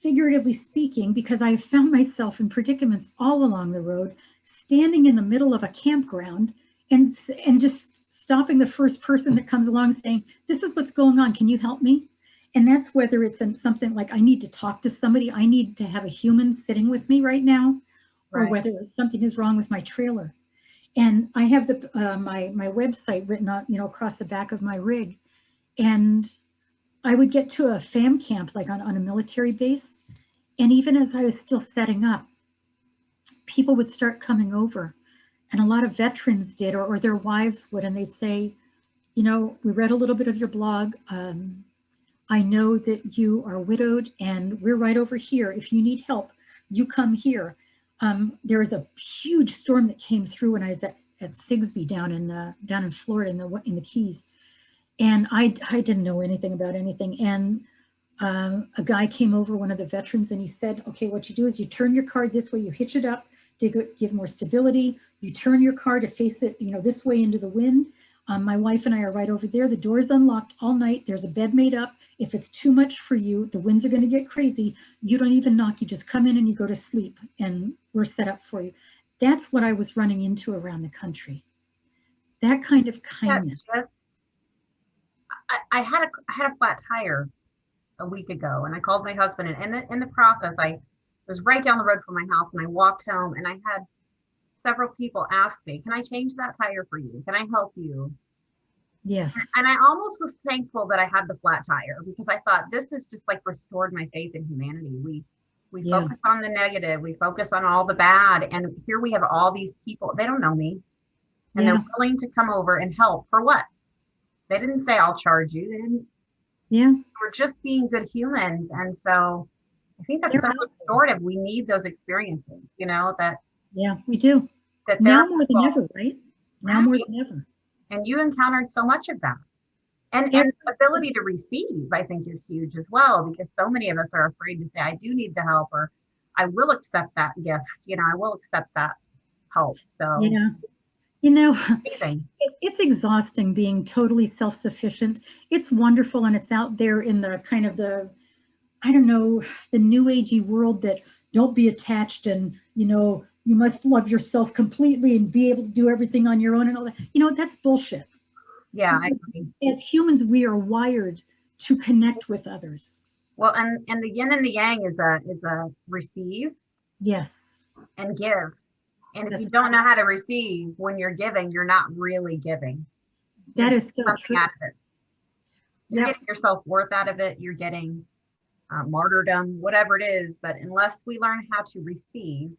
figuratively speaking, because I have found myself in predicaments all along the road, standing in the middle of a campground and just stopping the first person that comes along saying, this is what's going on, can you help me? And that's whether it's in something like I need to talk to somebody, I need to have a human sitting with me right now, or whether something is wrong with my trailer. And I have the my website written on, across the back of my rig. And I would get to a fam camp, like on a military base. And even as I was still setting up, people would start coming over. And a lot of veterans did, or their wives would, and they say, we read a little bit of your blog. I know that you are widowed and we're right over here. If you need help, you come here. There was a huge storm that came through when I was at Sigsbee down in Florida in the Keys. And I didn't know anything about anything. And a guy came over, one of the veterans, and he said, okay, what you do is you turn your car this way, you hitch it up to give more stability. You turn your car to face it, this way into the wind. My wife and I are right over there. The door is unlocked all night. There's a bed made up. If it's too much for you, the winds are going to get crazy. You don't even knock. You just come in and you go to sleep, and we're set up for you. That's what I was running into around the country. That kind of kindness. I had a flat tire a week ago, and I called my husband, and in the process, I was right down the road from my house, and I walked home, and I had several people ask me, can I change that tire for you? Can I help you? Yes. And I almost was thankful that I had the flat tire, because I thought this is just like restored my faith in humanity. We focus on the negative, we focus on all the bad, and here we have all these people, they don't know me, and they're willing to come over and help for what? They didn't say I'll charge you. They didn't. Yeah. We're just being good humans. And so I think that's so restorative. We need those experiences, that. Yeah, we do. That now more than ever, right? Now more than ever. And you encountered so much of that. And the ability to receive, I think, is huge as well, because so many of us are afraid to say, I do need the help, or I will accept that gift. I will accept that help. So yeah. It's exhausting being totally self-sufficient. It's wonderful, and it's out there in the kind of the new agey world that don't be attached, and you must love yourself completely and be able to do everything on your own and all that. That's bullshit. Yeah, I agree. As humans, we are wired to connect with others. Well, and the yin and the yang is a receive. Yes. And give. And if you don't know how to receive when you're giving, you're not really giving. That is so true. Out of it. You're getting your self-worth out of it. You're getting martyrdom, whatever it is. But unless we learn how to receive,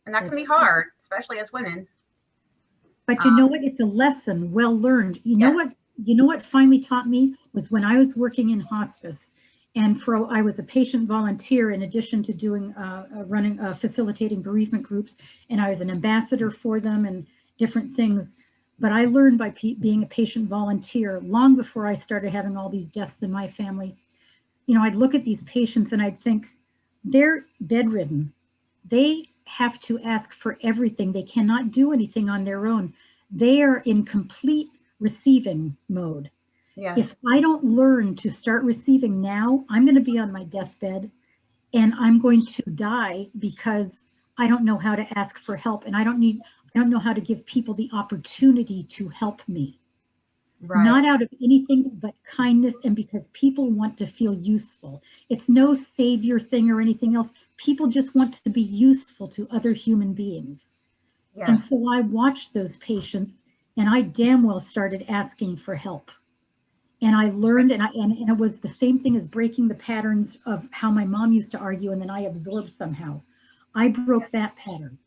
and that can be hard, especially as women. But you know what? It's a lesson well learned. You know what finally taught me was when I was working in hospice, and I was a patient volunteer in addition to doing facilitating bereavement groups, and I was an ambassador for them and different things. But I learned by being a patient volunteer long before I started having all these deaths in my family. I'd look at these patients and I'd think, they're bedridden. They have to ask for everything. They cannot do anything on their own. They are in complete receiving mode. Yeah. If I don't learn to start receiving now, I'm going to be on my deathbed and I'm going to die because I don't know how to ask for help, and I don't know how to give people the opportunity to help me. Right. Not out of anything but kindness, and because people want to feel useful. It's no savior thing or anything else. People just want to be useful to other human beings. Yeah. And so I watched those patients, and I damn well started asking for help. And I learned, and it was the same thing as breaking the patterns of how my mom used to argue, and then I absorbed somehow. I broke that pattern.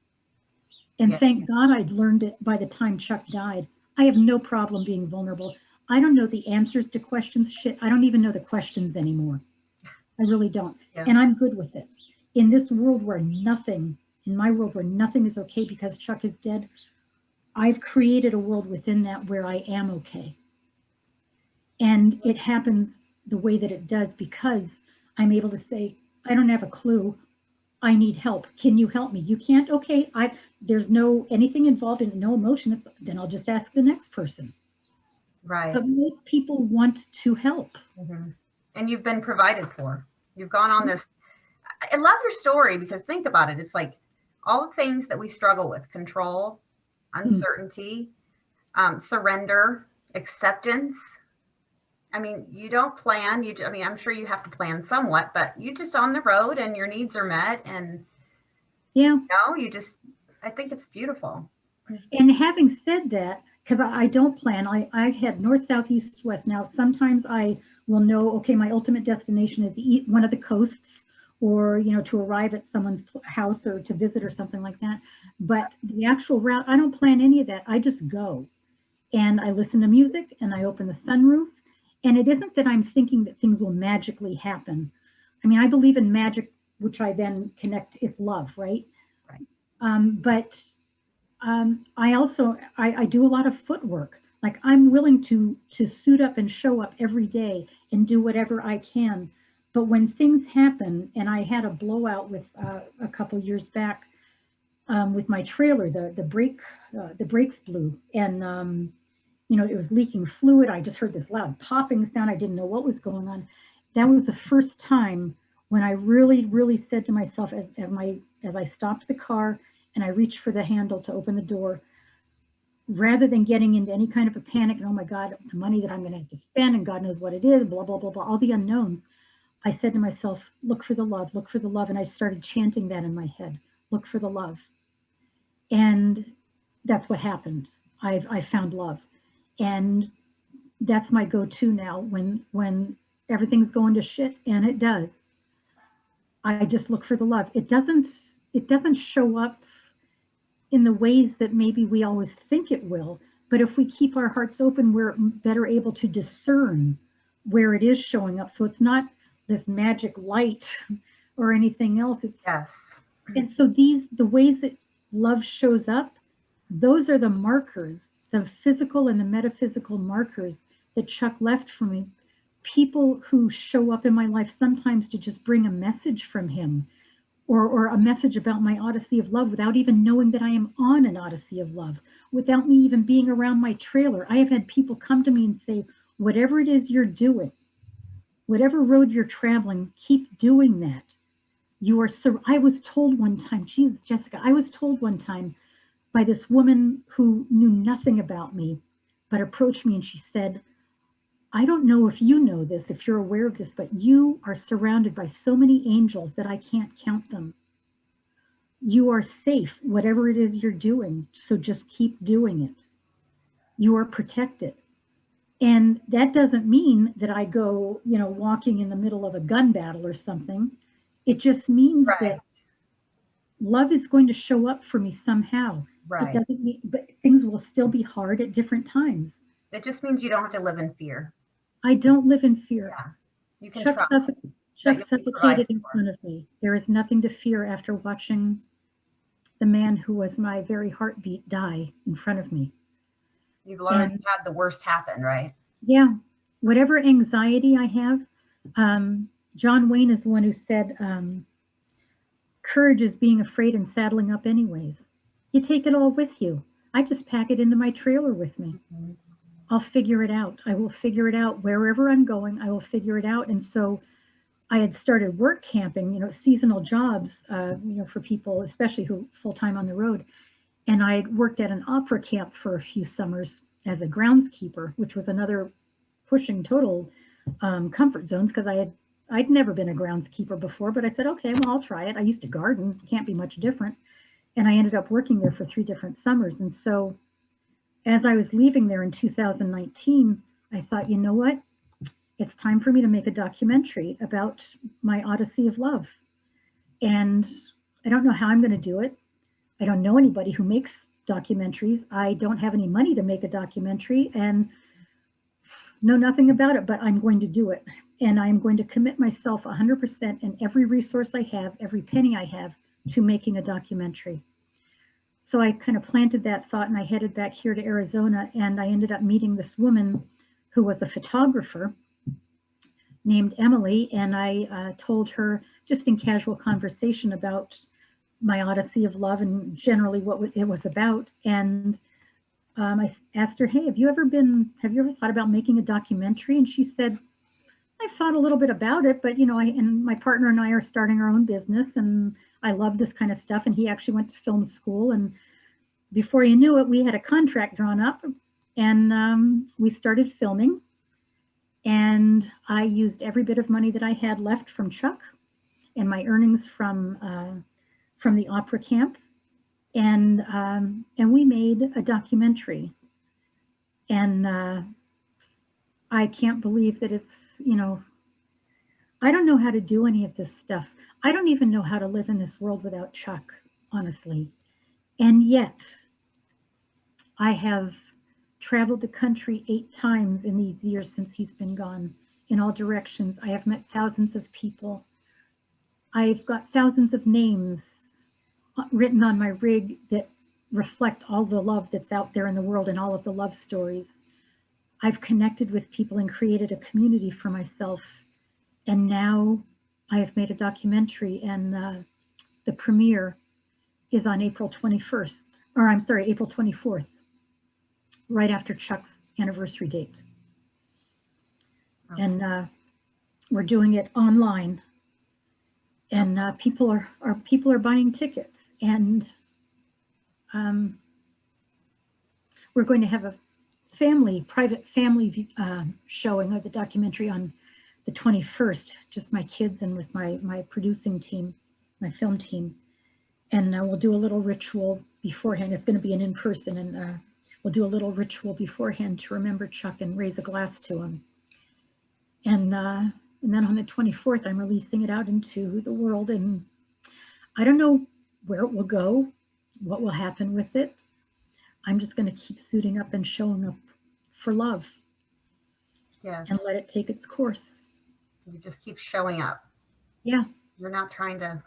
And thank God I'd learned it by the time Chuck died. I have no problem being vulnerable. I don't know the answers to questions. Shit, I don't even know the questions anymore. I really don't. Yeah. And I'm good with it. In this world where in my world where nothing is okay because Chuck is dead, I've created a world within that where I am okay. And it happens the way that it does because I'm able to say, I don't have a clue. I need help. Can you help me? You can't? Okay. There's no anything involved in it, no emotion. Then I'll just ask the next person. Right. But most people want to help. Mm-hmm. And you've been provided for. You've gone on this. I love your story because think about it. It's like all the things that we struggle with: control, uncertainty, surrender, acceptance. I mean, you don't plan. I mean, I'm sure you have to plan somewhat, but you just on the road and your needs are met, and Yeah. I think it's beautiful. And having said that, because I don't plan, I head north, south, east, west. Now, sometimes I will know, okay, my ultimate destination is one of the coasts, or, to arrive at someone's house or to visit or something like that. But the actual route, I don't plan any of that. I just go and I listen to music and I open the sunroof. And it isn't that I'm thinking that things will magically happen. I mean, I believe in magic, which I then connect, it's love, right? Right. But I also I do a lot of footwork. Like I'm willing to suit up and show up every day and do whatever I can. But when things happen, and I had a blowout with a couple years back with my trailer, the brakes blew, and it was leaking fluid. I just heard this loud popping sound. I didn't know what was going on. That was the first time when I really, really said to myself, as I stopped the car and I reached for the handle to open the door, rather than getting into any kind of a panic and, oh my God, the money that I'm going to have to spend and God knows what it is, blah, blah, blah, blah, all the unknowns. I said to myself, look for the love, look for the love. And I started chanting that in my head, look for the love. And that's what happened. I found love. And that's my go-to now when everything's going to shit, and it does. I just look for the love. It doesn't show up in the ways that maybe we always think it will, but if we keep our hearts open, we're better able to discern where it is showing up. So it's not this magic light or anything else. Yes. And so the ways that love shows up, those are the markers, the physical and the metaphysical markers that Chuck left for me. People who show up in my life sometimes to just bring a message from him, or a message about my Odyssey of love without even knowing that I am on an Odyssey of love, without me even being around my trailer. I have had people come to me and say, whatever it is you're doing, whatever road you're traveling, keep doing that. I was told one time, Jesus, Jessica, I was told one time by this woman who knew nothing about me, but approached me and she said, I don't know if you know this, if you're aware of this, but you are surrounded by so many angels that I can't count them. You are safe, whatever it is you're doing, so just keep doing it. You are protected. And that doesn't mean that I go, walking in the middle of a gun battle or something. It just means that love is going to show up for me somehow. Right. It doesn't mean, but things will still be hard at different times. It just means you don't have to live in fear. I don't live in fear. Yeah. You can Chuck suffocated in front of me. There is nothing to fear after watching the man who was my very heartbeat die in front of me. You've learned to have the worst happen, right? Yeah. Whatever anxiety I have, John Wayne is the one who said, courage is being afraid and saddling up anyways. You take it all with you. I just pack it into my trailer with me. Mm-hmm. I'll figure it out. I will figure it out. Wherever I'm going, I will figure it out. And so I had started work camping, seasonal jobs, for people, especially who full-time on the road. And I had worked at an opera camp for a few summers as a groundskeeper, which was another pushing total comfort zones, because I'd never been a groundskeeper before, but I said, okay, well, I'll try it. I used to garden, can't be much different. And I ended up working there for 3 different summers. And so as I was leaving there in 2019, I thought, you know what? It's time for me to make a documentary about my Odyssey of love. And I don't know how I'm going to do it. I don't know anybody who makes documentaries. I don't have any money to make a documentary and know nothing about it, but I'm going to do it. And I'm going to commit myself 100% and every resource I have, every penny I have, to making a documentary. So I kind of planted that thought and I headed back here to Arizona, and I ended up meeting this woman who was a photographer named Emily. And I told her just in casual conversation about my Odyssey of love and generally what it was about. And I asked her, hey, have you ever thought about making a documentary? And she said, I thought a little bit about it, but and my partner and I are starting our own business and I love this kind of stuff. And he actually went to film school, and before you knew it, we had a contract drawn up. And we started filming, and I used every bit of money that I had left from Chuck and my earnings from the opera camp, and we made a documentary. And I can't believe that it's, I don't know how to do any of this stuff. I don't even know how to live in this world without Chuck, honestly. And yet, I have traveled the country 8 times in these years since he's been gone, in all directions. I have met thousands of people. I've got thousands of names written on my rig that reflect all the love that's out there in the world and all of the love stories. I've connected with people and created a community for myself. And now I have made a documentary, and the premiere is on April 21st, or I'm sorry, April 24th, right after Chuck's anniversary date. Okay. And we're doing it online, and people are buying tickets, and we're going to have a private family showing of the documentary on the 21st, just my kids and with my producing team, my film team. And we'll do a little ritual beforehand. It's going to be an in-person, and we'll do a little ritual beforehand to remember Chuck and raise a glass to him. And then on the 24th, I'm releasing it out into the world, and I don't know where it will go, what will happen with it. I'm just going to keep suiting up and showing up for love. Yes. And let it take its course. You just keep showing up. Yeah. You're not trying to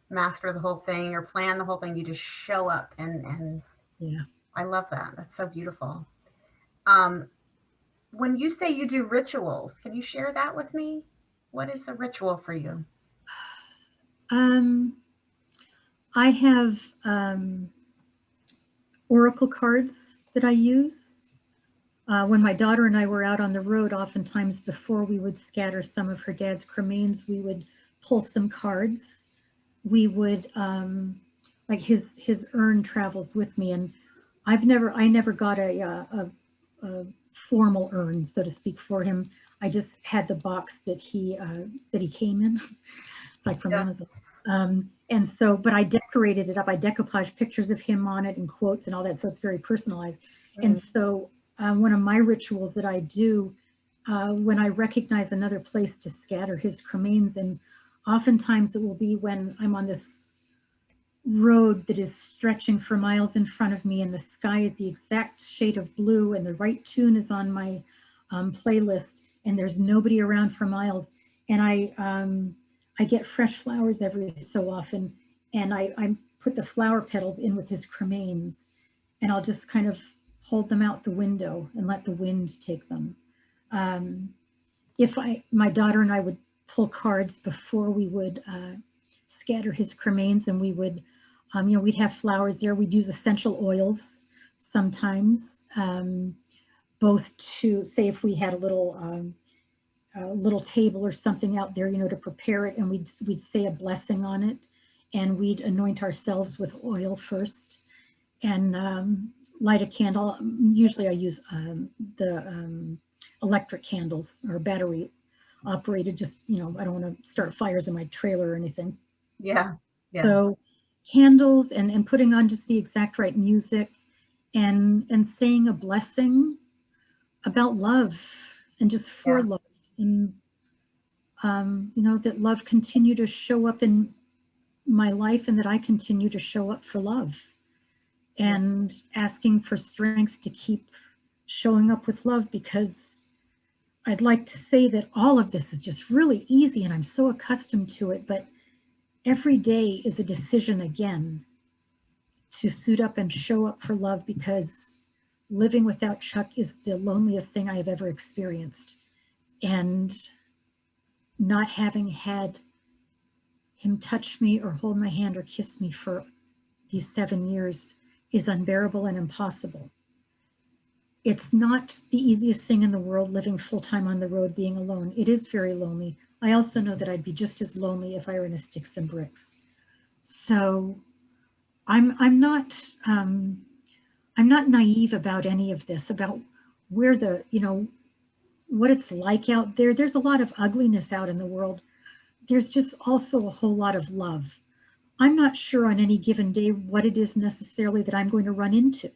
master the whole thing or plan the whole thing. You just show up, and yeah. I love that. That's so beautiful. When you say you do rituals, can you share that with me? What is a ritual for you? I have oracle cards that I use. When my daughter and I were out on the road, oftentimes before we would scatter some of her dad's cremains, we would pull some cards. We would, like his urn travels with me, and I never got a formal urn, so to speak, for him. I just had the box that he came in. It's like from Amazon. And so, but I decorated it up. I decoupaged pictures of him on it and quotes and all that, so it's very personalized. Mm-hmm. And so one of my rituals that I do when I recognize another place to scatter his cremains, and oftentimes it will be when I'm on this road that is stretching for miles in front of me, and the sky is the exact shade of blue, and the right tune is on my playlist, and there's nobody around for miles, and I get fresh flowers every so often, and I put the flower petals in with his cremains, and I'll just kind of hold them out the window and let the wind take them. My daughter and I would pull cards before we would scatter his cremains, and we would, we'd have flowers there. We'd use essential oils sometimes, both to say if we had a little table or something out there, to prepare it, and we'd say a blessing on it, and we'd anoint ourselves with oil first, and light a candle. Usually I use the electric candles or battery operated, just, I don't want to start fires in my trailer or anything. Yeah. So candles, and putting on just the exact right music, and saying a blessing about love and just for love. And, that love continue to show up in my life, and that I continue to show up for love, and asking for strength to keep showing up with love, because I'd like to say that all of this is just really easy and I'm so accustomed to it, but every day is a decision again to suit up and show up for love, because living without Chuck is the loneliest thing I have ever experienced. And not having had him touch me or hold my hand or kiss me for these 7 years is unbearable and impossible. It's not the easiest thing in the world, living full-time on the road, being alone. It is very lonely. I also know that I'd be just as lonely if I were in a sticks and bricks. So I'm not I'm not naive about any of this, about where the, what it's like out there. There's a lot of ugliness out in the world. There's just also a whole lot of love. I'm not sure on any given day what it is necessarily that I'm going to run into.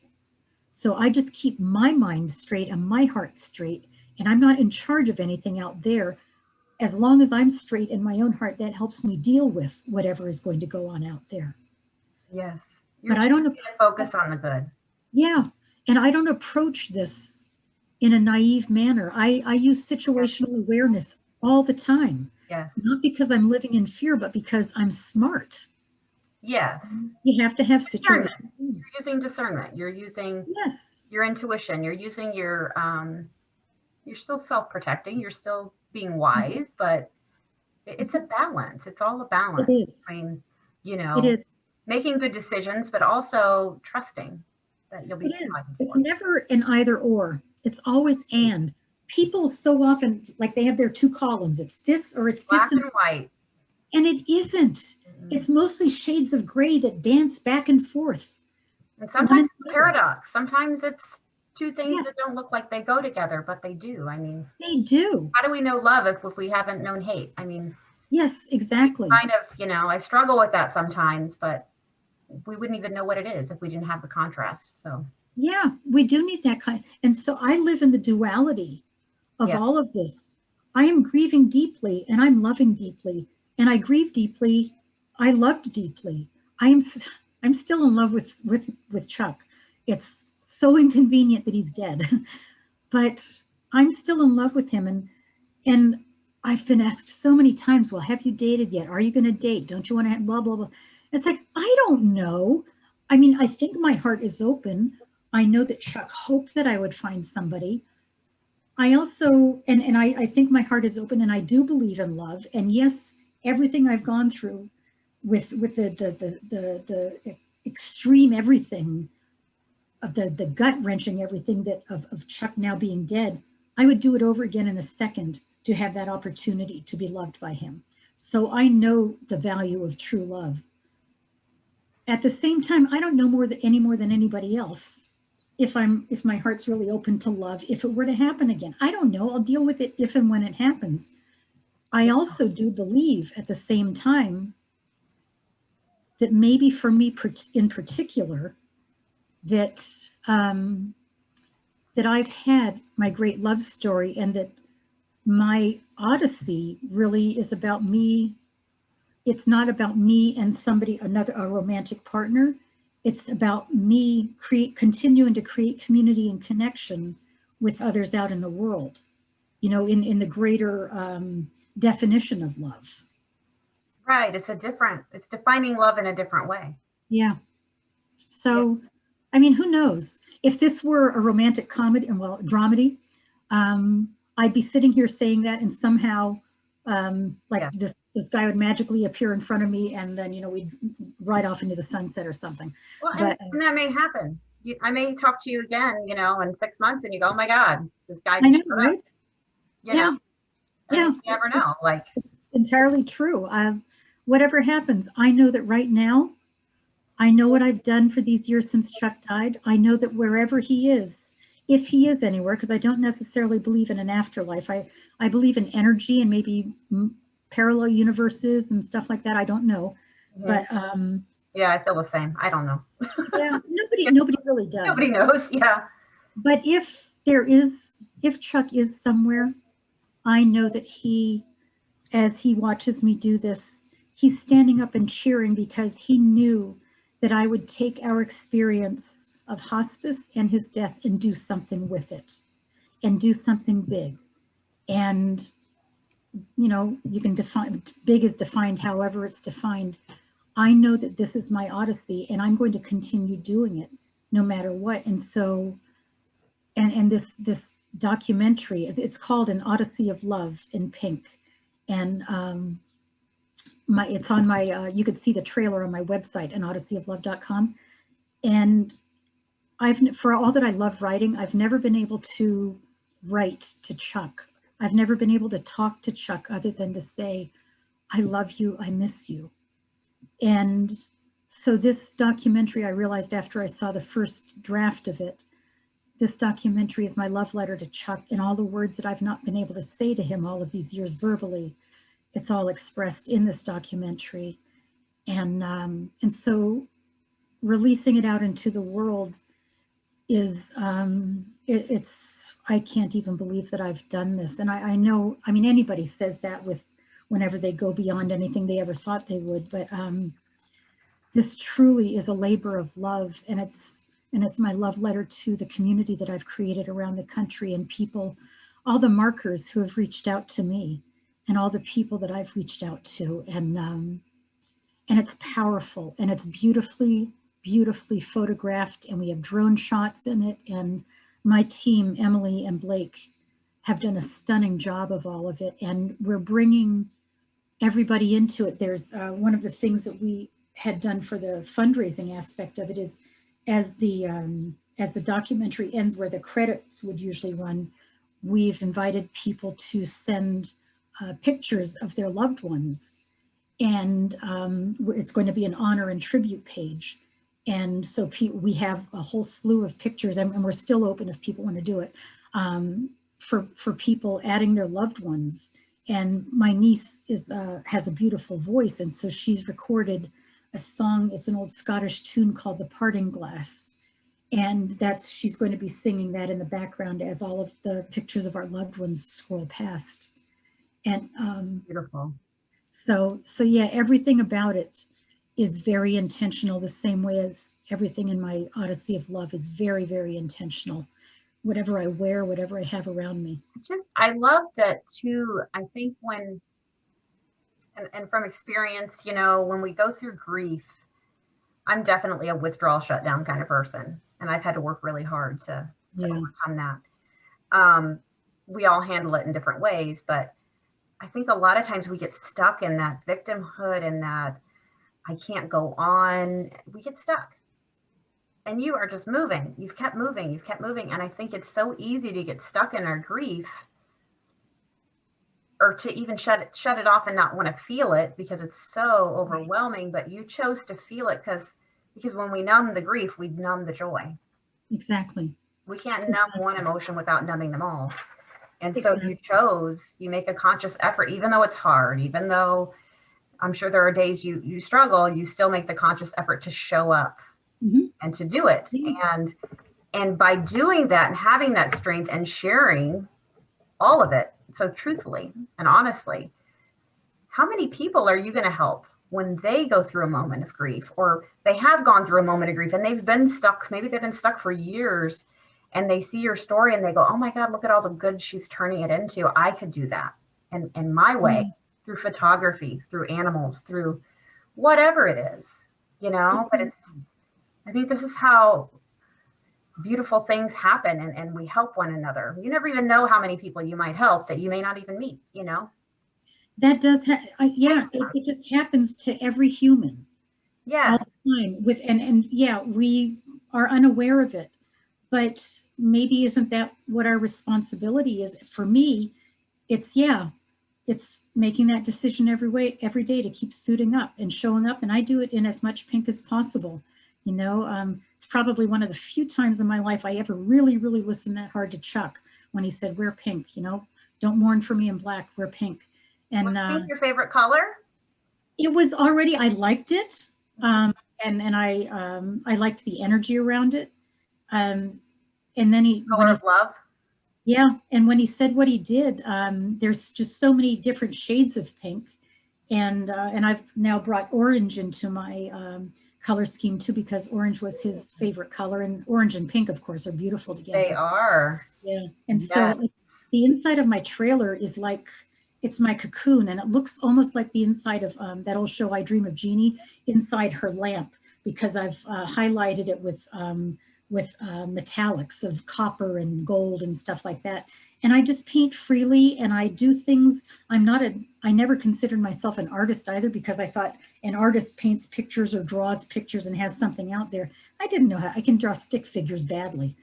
So I just keep my mind straight and my heart straight, and I'm not in charge of anything out there. As long as I'm straight in my own heart, that helps me deal with whatever is going to go on out there. Yes. But I don't focus on the good. Yeah. And I don't approach this in a naive manner. I use situational awareness all the time. Yes. Not because I'm living in fear, but because I'm smart. Yes. You have to have situational. You're using discernment. You're using your intuition. You're using you're still self-protecting. You're still being wise, but it's a balance. It's all a balance. It is. I mean, it is. Making good decisions, but also trusting that you'll be. It is. It's never an either or. It's always and. People so often, like, they have their two columns. It's this or it's black this and white. And it isn't. Mm-hmm. It's mostly shades of gray that dance back and forth. And sometimes it's a paradox. Sometimes it's two things that don't look like they go together, but they do. I mean, they do. How do we know love if we haven't known hate? I mean, yes, exactly. Kind of, I struggle with that sometimes, but we wouldn't even know what it is if we didn't have the contrast. So yeah, we do need that kind. And so I live in the duality of all of this. I am grieving deeply and I'm loving deeply, and I grieve deeply. I loved deeply. I'm still in love with Chuck. It's so inconvenient that he's dead, but I'm still in love with him. And I've been asked so many times, well, have you dated yet? Are you going to date? Don't you want to have blah, blah, blah. It's like, I don't know. I mean, I think my heart is open. I know that Chuck hoped that I would find somebody. I also, and I think my heart is open, and I do believe in love. And yes, everything I've gone through with the extreme everything of the gut wrenching everything that of Chuck now being dead, I would do it over again in a second to have that opportunity to be loved by him. So I know the value of true love. At the same time, I don't know any more than anybody else if my heart's really open to love, if it were to happen again. I don't know. I'll deal with it if and when it happens. I also do believe at the same time that maybe for me in particular, that I've had my great love story, and that my Odyssey really is about me. It's not about me and a romantic partner. It's about me continuing to create community and connection with others out in the world, in the greater definition of love. Right. It's defining love in a different way. Yeah. So, I mean, who knows? If this were a romantic comedy, dramedy, I'd be sitting here saying that, and somehow this guy would magically appear in front of me, and then, we'd ride off into the sunset or something. Well, and that may happen. I may talk to you again, in 6 months, and you go, "Oh my God, this guy just showed up." Yeah. You never know. Like, entirely true. Whatever happens, I know that right now, I know what I've done for these years since Chuck died. I know that wherever he is, if he is anywhere, because I don't necessarily believe in an afterlife. I believe in energy and maybe parallel universes and stuff like that. I don't know. But yeah, I feel the same. I don't know. Yeah, nobody really does. Nobody knows. Yeah. But if Chuck is somewhere, I know that as he watches me do this, he's standing up and cheering, because he knew that I would take our experience of hospice and his death and do something with it, and do something big. And, you can define, big is defined however it's defined. I know that this is my Odyssey, and I'm going to continue doing it no matter what. And so, and this documentary, it's called An Odyssey of Love in pink. And it's on my, you could see the trailer on my website, anodysseyoflove.com. And for all that I love writing, I've never been able to write to Chuck. I've never been able to talk to Chuck other than to say, I love you, I miss you. And So this documentary, I realized after I saw the first draft of it, this documentary is my love letter to Chuck, and all the words that I've not been able to say to him all of these years verbally, it's all expressed in this documentary. And so releasing it out into the world is, I can't even believe that I've done this. And I know, I mean, anybody says that with whenever they go beyond anything they ever thought they would, but this truly is a labor of love, and it's my love letter to the community that I've created around the country, and people, all the markers who have reached out to me, and all the people that I've reached out to, and it's powerful, and it's beautifully photographed, and we have drone shots in it, and my team, Emily and Blake, have done a stunning job of all of it, and we're bringing everybody into it. There's one of the things that we had done for the fundraising aspect of it is, as the documentary ends, where the credits would usually run, we've invited people to send pictures of their loved ones, and it's going to be an honor and tribute page. And so we have a whole slew of pictures, and we're still open if people want to do it, for people adding their loved ones. And my niece has a beautiful voice, and so she's recorded a song. It's an old Scottish tune called The Parting Glass, and she's going to be singing that in the background as all of the pictures of our loved ones scroll past. And Beautiful. So yeah, everything about it is very intentional, the same way as everything in my Odyssey of Love is very, very intentional. Whatever I wear, whatever I have around me. I love that too. I think and from experience, when we go through grief, I'm definitely a withdrawal shutdown kind of person. And I've had to work really hard to overcome that. We all handle it in different ways, but I think a lot of times we get stuck in that victimhood and that I can't go on. We get stuck. And you are just moving. You've kept moving. And I think it's so easy to get stuck in our grief, or to even shut it off and not want to feel it because it's so overwhelming. But you chose to feel it because when we numb the grief, we numb the joy. Exactly. We can't numb one emotion without numbing them all. And so you make a conscious effort, even though it's hard, even though I'm sure there are days you struggle, you still make the conscious effort to show up and to do it. And by doing that and having that strength and sharing all of it so truthfully and honestly, how many people are you going to help when they go through a moment of grief, or they have gone through a moment of grief and they've been stuck, maybe they've been stuck for years, and they see your story and they go, oh my God, look at all the good she's turning it into. I could do that. And my way, through photography, through animals, through whatever it is, but I think this is how beautiful things happen, and we help one another. You never even know how many people you might help that you may not even meet, That does, it just happens to every human. Yeah. All the time. And we are unaware of it, but maybe isn't that what our responsibility is? For me, it's making that decision every day to keep suiting up and showing up. And I do it in as much pink as possible. It's probably one of the few times in my life I ever really, really listened that hard to Chuck when he said, wear pink, don't mourn for me in black, wear pink. And was pink your favorite color? It was already, I liked it. And I liked the energy around it. And then color of love. Yeah. And when he said what he did, there's just so many different shades of pink. And I've now brought orange into my color scheme too, because orange was his favorite color, and orange and pink, of course, are beautiful together. They are. Yeah. And so the inside of my trailer is like, it's my cocoon, and it looks almost like the inside of that old show, I Dream of Jeannie, inside her lamp, because I've highlighted it with metallics of copper and gold and stuff like that. And I just paint freely, and I do things. I never considered myself an artist either, because I thought an artist paints pictures or draws pictures and has something out there. I didn't know how. I can draw stick figures badly,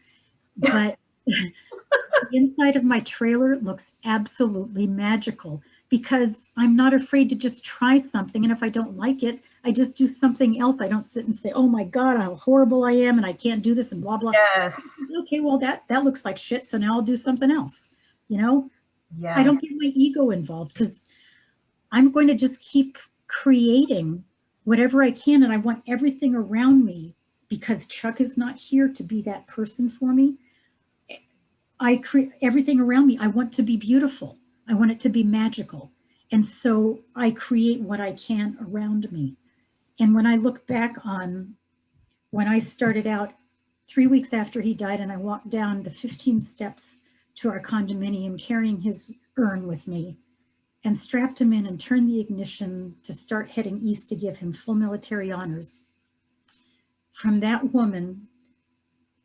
but the inside of my trailer looks absolutely magical, because I'm not afraid to just try something. And if I don't like it, I just do something else. I don't sit and say, oh my God, how horrible I am and I can't do this and blah, blah. Yes. Okay, well, that looks like shit. So now I'll do something else. You know, I Yes. don't get my ego involved because I'm going to just keep creating whatever I can. And I want everything around me, because Chuck is not here to be that person for me. I create everything around me. I want to be beautiful. I want it to be magical. And so I create what I can around me. And when I look back on when I started out 3 weeks after he died, and I walked down the 15 steps to our condominium carrying his urn with me and strapped him in and turned the ignition to start heading east to give him full military honors. From that woman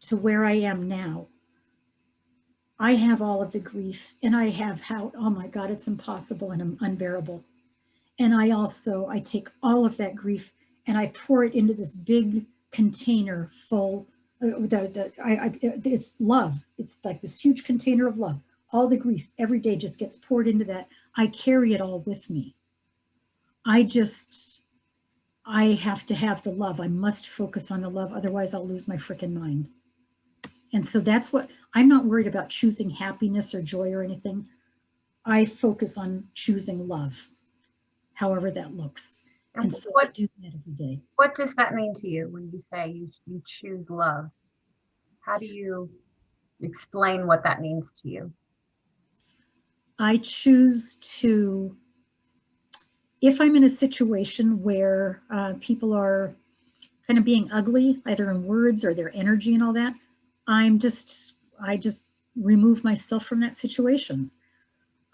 to where I am now, I have all of the grief, and I have how, oh my God, it's impossible and unbearable. And I take all of that grief and I pour it into this big container full, it's love. It's like this huge container of love. All the grief every day just gets poured into that. I carry it all with me. I have to have the love. I must focus on the love. Otherwise I'll lose my freaking mind. And so that's what, I'm not worried about choosing happiness or joy or anything. I focus on choosing love, however that looks. And so I do that every day. What does that mean to you when you say you choose love? How do you explain what that means to you? I choose to, if I'm in a situation where people are kind of being ugly, either in words or their energy and all that, I just remove myself from that situation.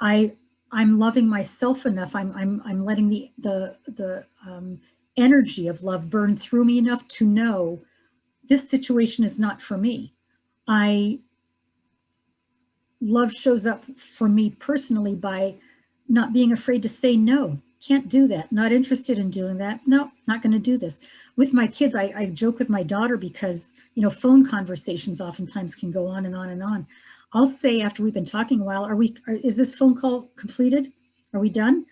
I'm loving myself enough. I'm letting the energy of love burn through me enough to know this situation is not for me. Love shows up for me personally by not being afraid to say no. Can't do that. Not interested in doing that. No, not going to do this. With my kids, I joke with my daughter because, you know, phone conversations oftentimes can go on and on and on. I'll say after we've been talking a while, is this phone call completed? Are we done?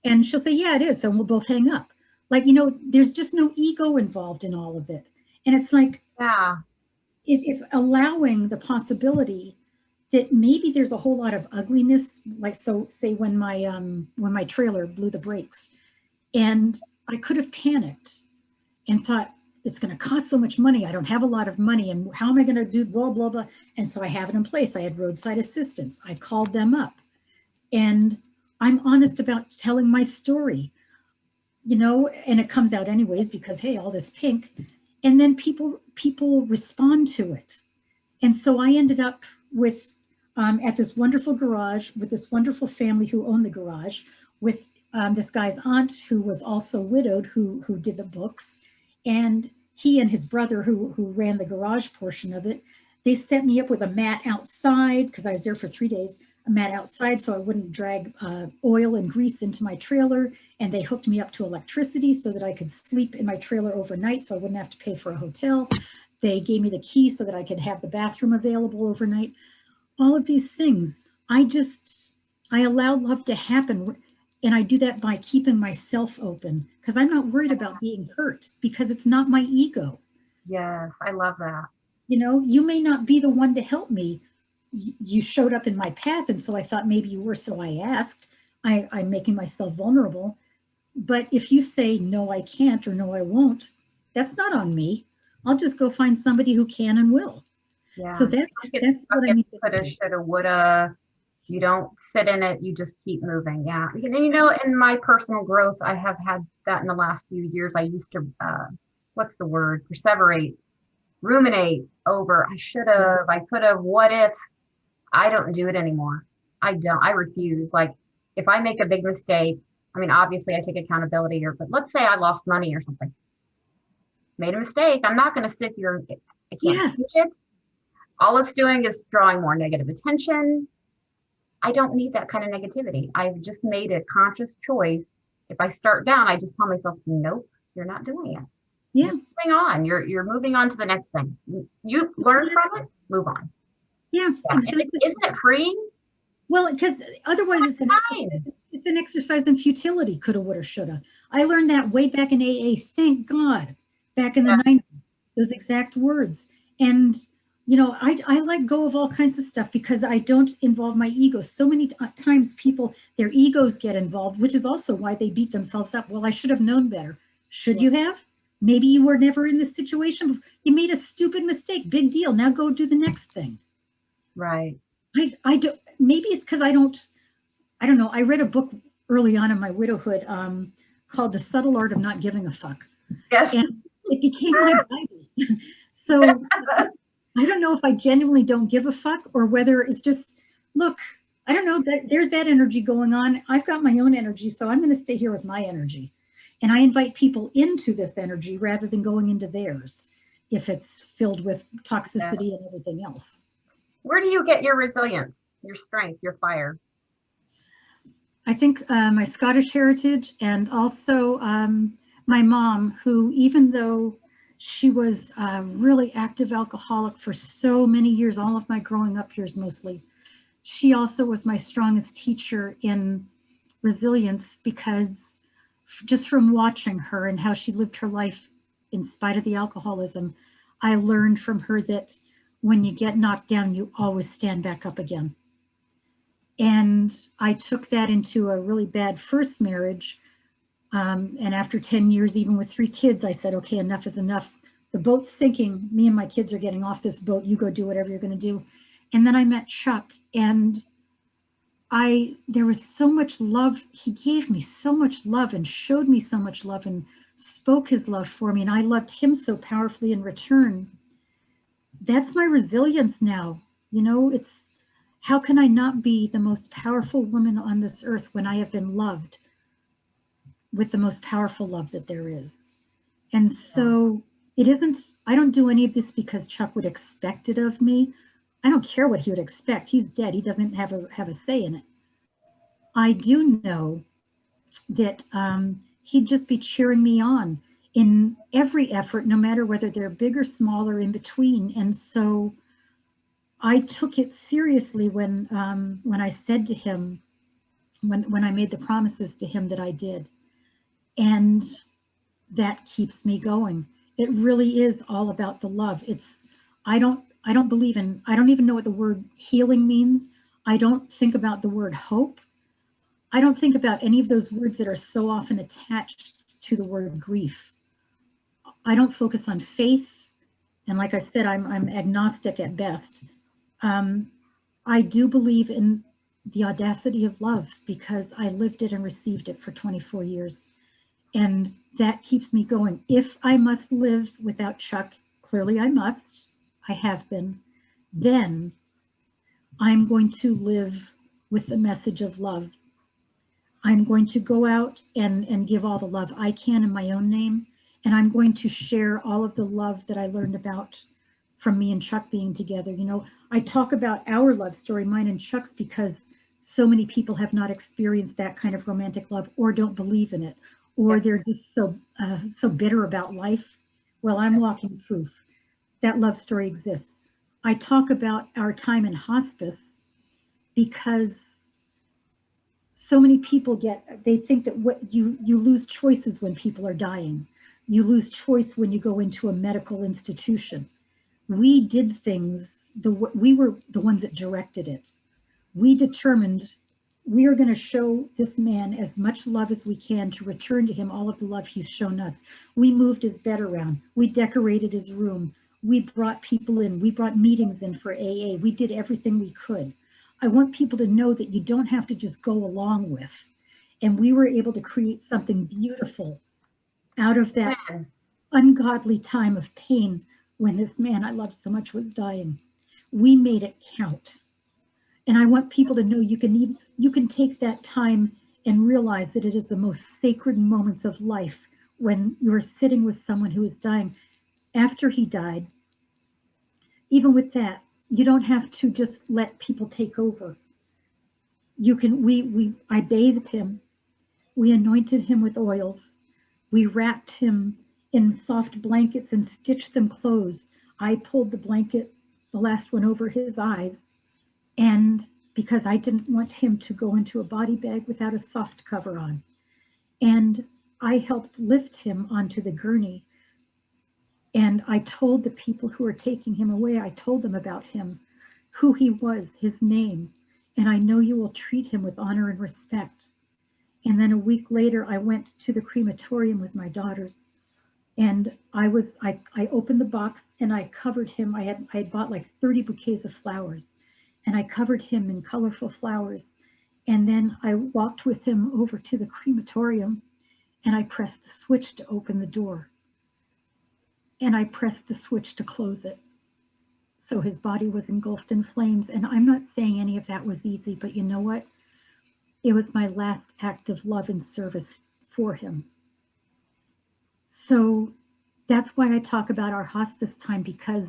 And she'll say, yeah, it is. So we'll both hang up. Like, you know, there's just no ego involved in all of it. And it's like, yeah, it's allowing the possibility that maybe there's a whole lot of ugliness. Like, so say when my trailer blew the brakes, and I could have panicked and thought, it's going to cost so much money. I don't have a lot of money. And how am I going to do blah, blah, blah. And so I have it in place. I had roadside assistance. I called them up and I'm honest about telling my story, you know, and it comes out anyways because, hey, all this pink. And then people respond to it. And so I ended up with, at this wonderful garage with this wonderful family who owned the garage, with this guy's aunt who was also widowed, who did the books. And he and his brother who ran the garage portion of it, they set me up with a mat outside because I was there for 3 days, a mat outside so I wouldn't drag oil and grease into my trailer. And they hooked me up to electricity so that I could sleep in my trailer overnight so I wouldn't have to pay for a hotel. They gave me the key so that I could have the bathroom available overnight. All of these things, I allow love to happen. And I do that by keeping myself open because I'm not worried about being hurt because it's not my ego. Yes, I love that. You know, you may not be the one to help me. You showed up in my path. And so I thought maybe you were, so I asked. I'm making myself vulnerable. But if you say, no, I can't, or no, I won't, that's not on me. I'll just go find somebody who can and will. Yeah. So that's what I mean. Coulda, shoulda, woulda. You don't sit in it. You just keep moving. Yeah. You know, in my personal growth, I have had that in the last few years. I used to, what's the word? Perseverate, ruminate over. I should have, I could have, what if? I don't do it anymore. I don't. I refuse. Like, if I make a big mistake, I mean, obviously I take accountability here, but let's say I lost money or something. Made a mistake. I'm not going to sit here. I can't teach it. All it's doing is drawing more negative attention. I don't need that kind of negativity. I've just made a conscious choice. If I start down, I just tell myself, nope, you're not doing it. Yeah. You're moving on. You're moving on to the next thing. You learn from it, move on. Yeah. Exactly. Isn't it freeing? Well, because otherwise it's it's an exercise in futility, coulda, woulda, shoulda. I learned that way back in AA, thank God, back in the 90s, those exact words. And, you know, I let go of all kinds of stuff because I don't involve my ego. So many times people, their egos get involved, which is also why they beat themselves up. Well, I should have known better. Should you have? Maybe you were never in this situation. You made a stupid mistake. Big deal. Now go do the next thing. Right. I don't, maybe it's because I don't know. I read a book early on in my widowhood called The Subtle Art of Not Giving a Fuck. Yes. And it became my Bible. So I don't know if I genuinely don't give a fuck or whether it's just, look, I don't know, there's that energy going on. I've got my own energy, so I'm going to stay here with my energy. And I invite people into this energy rather than going into theirs if it's filled with toxicity and everything else. Where do you get your resilience, your strength, your fire? I think my Scottish heritage, and also my mom, who, even though she was a really active alcoholic for so many years, all of my growing up years mostly, she also was my strongest teacher in resilience, because just from watching her and how she lived her life in spite of the alcoholism, I learned from her that when you get knocked down, you always stand back up again. And I took that into a really bad first marriage. And after 10 years, even with 3 kids, I said, okay, enough is enough. The boat's sinking. Me and my kids are getting off this boat. You go do whatever you're going to do. And then I met Chuck, and there was so much love. He gave me so much love and showed me so much love and spoke his love for me. And I loved him so powerfully in return. That's my resilience now. You know, it's, how can I not be the most powerful woman on this earth when I have been loved with the most powerful love that there is? And so it isn't, I don't do any of this because Chuck would expect it of me. I don't care what he would expect. He's dead. He doesn't have a say in it. I do know that he'd just be cheering me on in every effort, no matter whether they're big or small or in between. And so I took it seriously when I said to him, when I made the promises to him that I did. And that keeps me going. It really is all about the love. It's, I don't believe in, I don't even know what the word healing means. I don't think about the word hope. I don't think about any of those words that are so often attached to the word grief. I don't focus on faith. And like I said, I'm agnostic at best. I do believe in the audacity of love because I lived it and received it for 24 years. And that keeps me going. If I must live without Chuck, clearly I must, I have been, then I'm going to live with the message of love. I'm going to go out and give all the love I can in my own name. And I'm going to share all of the love that I learned about from me and Chuck being together. You know, I talk about our love story, mine and Chuck's, because so many people have not experienced that kind of romantic love or don't believe in it, or they're just so bitter about life. Well, I'm walking proof that love story exists. I talk about our time in hospice because so many people they think that what you lose choices when people are dying. You lose choice when you go into a medical institution. We did things, we were the ones that directed it. We determined we are going to show this man as much love as we can to return to him all of the love he's shown us. We moved his bed around. We decorated his room. We brought people in. We brought meetings in for AA. We did everything we could. I want people to know that you don't have to just go along with. And we were able to create something beautiful out of that ungodly time of pain when this man I loved so much was dying. We made it count. And I want people to know you can take that time and realize that it is the most sacred moments of life when you're sitting with someone who is dying. After he died, even with that, you don't have to just let people take over. You can, I bathed him. We anointed him with oils. We wrapped him in soft blankets and stitched them closed. I pulled the blanket, the last one, over his eyes. And because I didn't want him to go into a body bag without a soft cover on. And I helped lift him onto the gurney. And I told the people who were taking him away, I told them about him, who he was, his name. And I know you will treat him with honor and respect. And then a week later, I went to the crematorium with my daughters. And I opened the box and I covered him. I had bought like 30 bouquets of flowers, and I covered him in colorful flowers. And then I walked with him over to the crematorium, and I pressed the switch to open the door. And I pressed the switch to close it. So his body was engulfed in flames. And I'm not saying any of that was easy, but you know what? It was my last act of love and service for him. So that's why I talk about our hospice time, because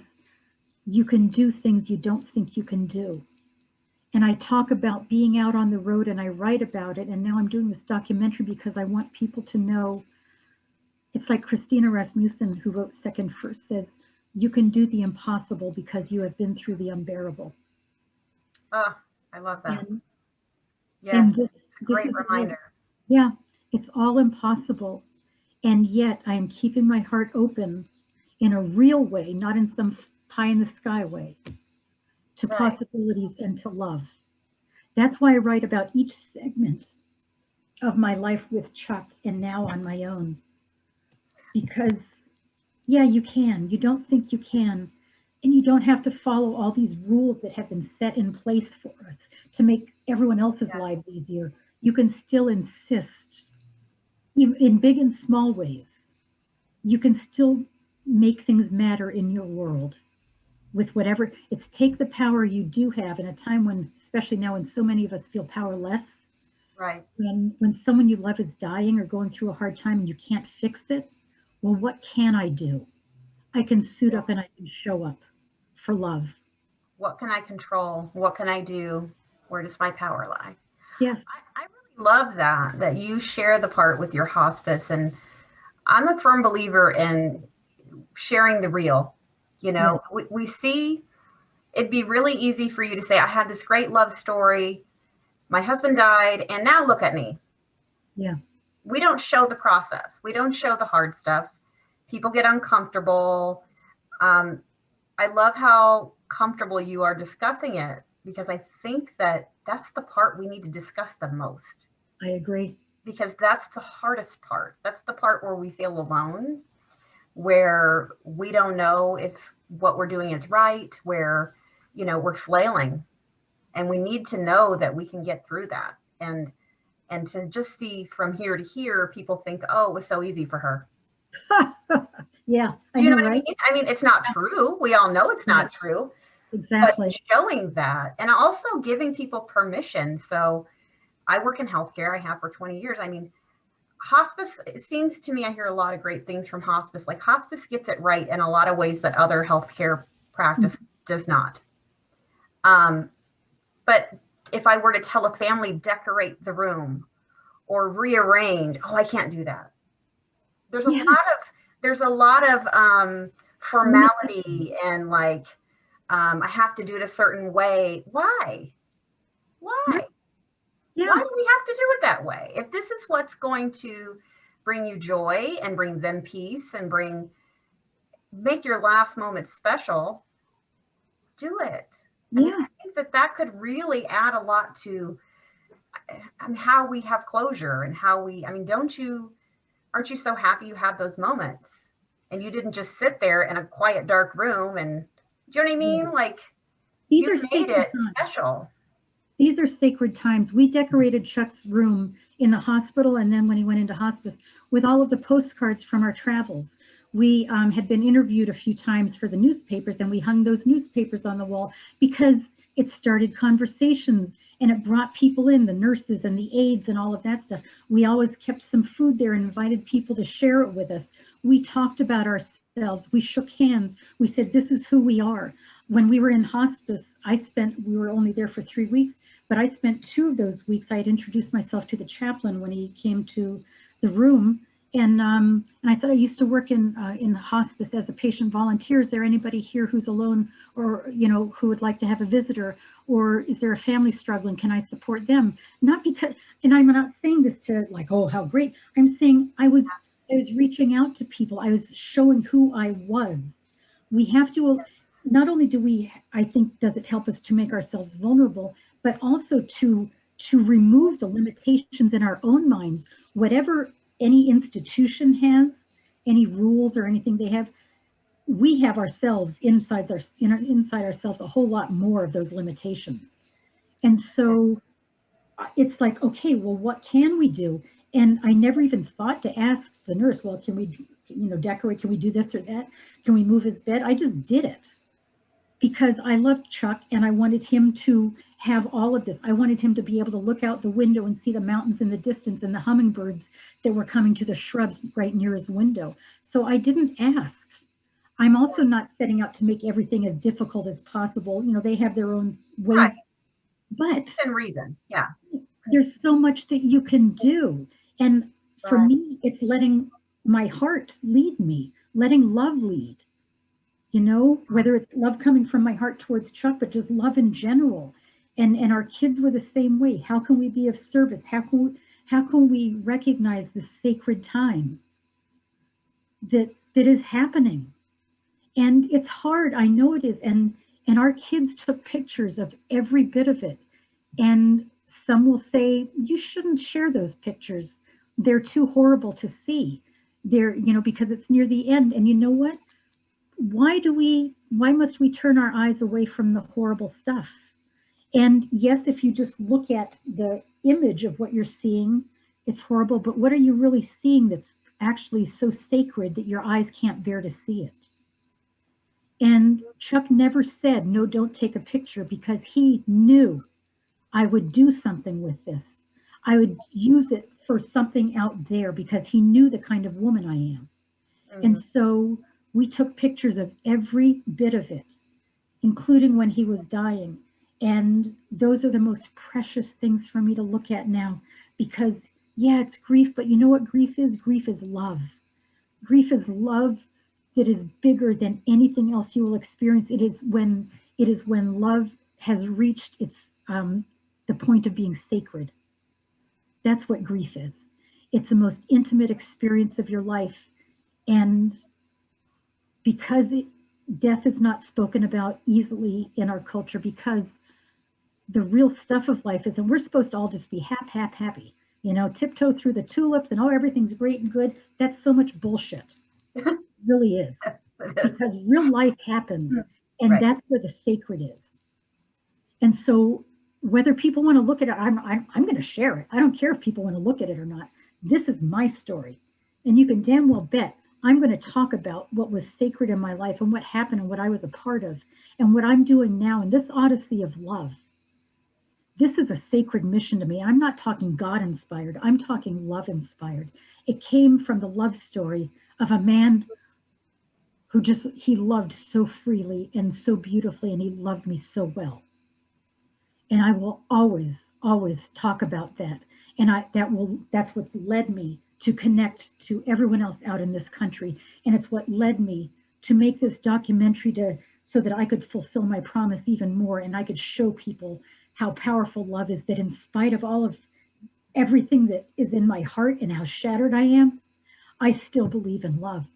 you can do things you don't think you can do. And I talk about being out on the road, and I write about it. And now I'm doing this documentary because I want people to know. It's like Christina Rasmussen, who wrote Second First, says, you can do the impossible because you have been through the unbearable. Oh, I love that. And this great reminder. Yeah, it's all impossible. And yet I am keeping my heart open in a real way, not in some pie in the sky way, to possibilities and to love. That's why I write about each segment of my life with Chuck and now on my own. Because, yeah, you can. You don't think you can. And you don't have to follow all these rules that have been set in place for us to make everyone else's lives easier. You can still insist in big and small ways. You can still make things matter in your world with whatever. It's take the power you do have in a time when, especially now when so many of us feel powerless. Right. When someone you love is dying or going through a hard time and you can't fix it, well, what can I do? I can suit up and I can show up for love. What can I control? What can I do? Where does my power lie? Yes. I really love that you share the part with your hospice. And I'm a firm believer in sharing the real. You know, we see it'd be really easy for you to say, I had this great love story. My husband died, and now look at me. Yeah. We don't show the process. We don't show the hard stuff. People get uncomfortable. I love how comfortable you are discussing it, because I think that that's the part we need to discuss the most. I agree. Because that's the hardest part. That's the part where we feel alone, where we don't know if what we're doing is right, where, you know, we're flailing, and we need to know that we can get through that. And to just see from here to here, people think, oh, it was so easy for her. Yeah. Do you know what I mean? I mean, it's not true. We all know it's not true. Exactly. But showing that, and also giving people permission. So I work in healthcare. I have for 20 years. I mean, hospice, it seems to me, I hear a lot of great things from hospice. Like hospice gets it right in a lot of ways that other healthcare practice does not. But if I were to tell a family, decorate the room or rearrange, oh, I can't do that. There's a lot of formality and like, I have to do it a certain way. Why? Yeah. Why do we have to do it that way? If this is what's going to bring you joy and bring them peace and make your last moment special, do it. I mean, I think that could really add a lot to how we have closure and how we, I mean, aren't you so happy you had those moments and you didn't just sit there in a quiet, dark room and, do you know what I mean? Like, you made it special. These are sacred times. We decorated Chuck's room in the hospital, and then when he went into hospice, with all of the postcards from our travels. We had been interviewed a few times for the newspapers, and we hung those newspapers on the wall because it started conversations and it brought people in, the nurses and the aides and all of that stuff. We always kept some food there and invited people to share it with us. We talked about ourselves. We shook hands. We said, this is who we are. When we were in hospice, we were only there for 3 weeks, but I spent 2 of those weeks. I had introduced myself to the chaplain when he came to the room, And I said, I used to work in hospice as a patient volunteer. Is there anybody here who's alone, or, you know, who would like to have a visitor? Or is there a family struggling? Can I support them? Not because, and I'm not saying this to like, oh, how great. I'm saying I was reaching out to people. I was showing who I was. We have to, not only do we, I think, does it help us to make ourselves vulnerable, but also to remove the limitations in our own minds, whatever any institution has, any rules or anything they have, we have ourselves inside ourselves a whole lot more of those limitations. And so it's like, okay, well, what can we do? And I never even thought to ask the nurse, well, can we, you know, decorate? Can we do this or that? Can we move his bed? I just did it because I loved Chuck and I wanted him to have all of this. I wanted him to be able to look out the window and see the mountains in the distance and the hummingbirds that were coming to the shrubs right near his window. So I didn't ask. I'm also not setting out to make everything as difficult as possible. You know, they have their own ways, Right. but Within reason. Yeah. there's so much that you can do. And for Right. me, it's letting my heart lead me, letting love lead. You know, whether it's love coming from my heart towards Chuck, but just love in general. And our kids were the same way. How can we be of service? How can we recognize the sacred time that is happening? And it's hard, I know it is. And our kids took pictures of every bit of it. And some will say, you shouldn't share those pictures. They're too horrible to see. They're, you know, because it's near the end. And you know what? Why must we turn our eyes away from the horrible stuff? And yes, if you just look at the image of what you're seeing, it's horrible, but what are you really seeing that's actually so sacred that your eyes can't bear to see it? And Chuck never said, no, don't take a picture, because he knew I would do something with this. I would use it for something out there because he knew the kind of woman I am. Mm-hmm. And so we took pictures of every bit of it, including when he was dying. And those are the most precious things for me to look at now because, yeah, it's grief, but you know what grief is? Grief is love. Grief is love that is bigger than anything else you will experience. It is when love has reached its the point of being sacred. That's what grief is. It's the most intimate experience of your life. And because death is not spoken about easily in our culture, because the real stuff of life is, and we're supposed to all just be happy, you know, tiptoe through the tulips and oh, everything's great and good. That's so much bullshit. It really is. Because real life happens, and Right. that's where the sacred is. And so whether people want to look at it, I'm going to share it. I don't care if people want to look at it or not. This is my story. And you can damn well bet I'm going to talk about what was sacred in my life and what happened and what I was a part of and what I'm doing now in this odyssey of love. This is a sacred mission to me. I'm not talking God inspired. I'm talking love inspired. It came from the love story of a man who he loved so freely and so beautifully, and he loved me so well. And I will always talk about that. And that's what's led me to connect to everyone else out in this country. And it's what led me to make this documentary so that I could fulfill my promise even more. And I could show people how powerful love is, that in spite of all of everything that is in my heart and how shattered I am, I still believe in love.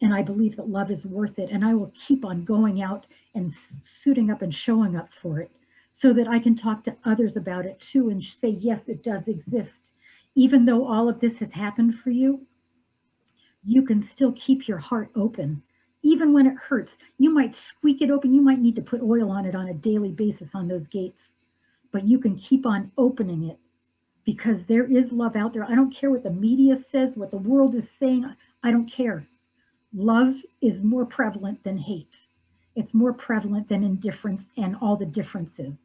And I believe that love is worth it. And I will keep on going out and suiting up and showing up for it so that I can talk to others about it too and say, yes, it does exist. Even though all of this has happened for you, you can still keep your heart open. Even when it hurts, you might squeak it open. You might need to put oil on it on a daily basis on those gates, but you can keep on opening it because there is love out there. I don't care what the media says, what the world is saying. I don't care. Love is more prevalent than hate. It's more prevalent than indifference and all the differences.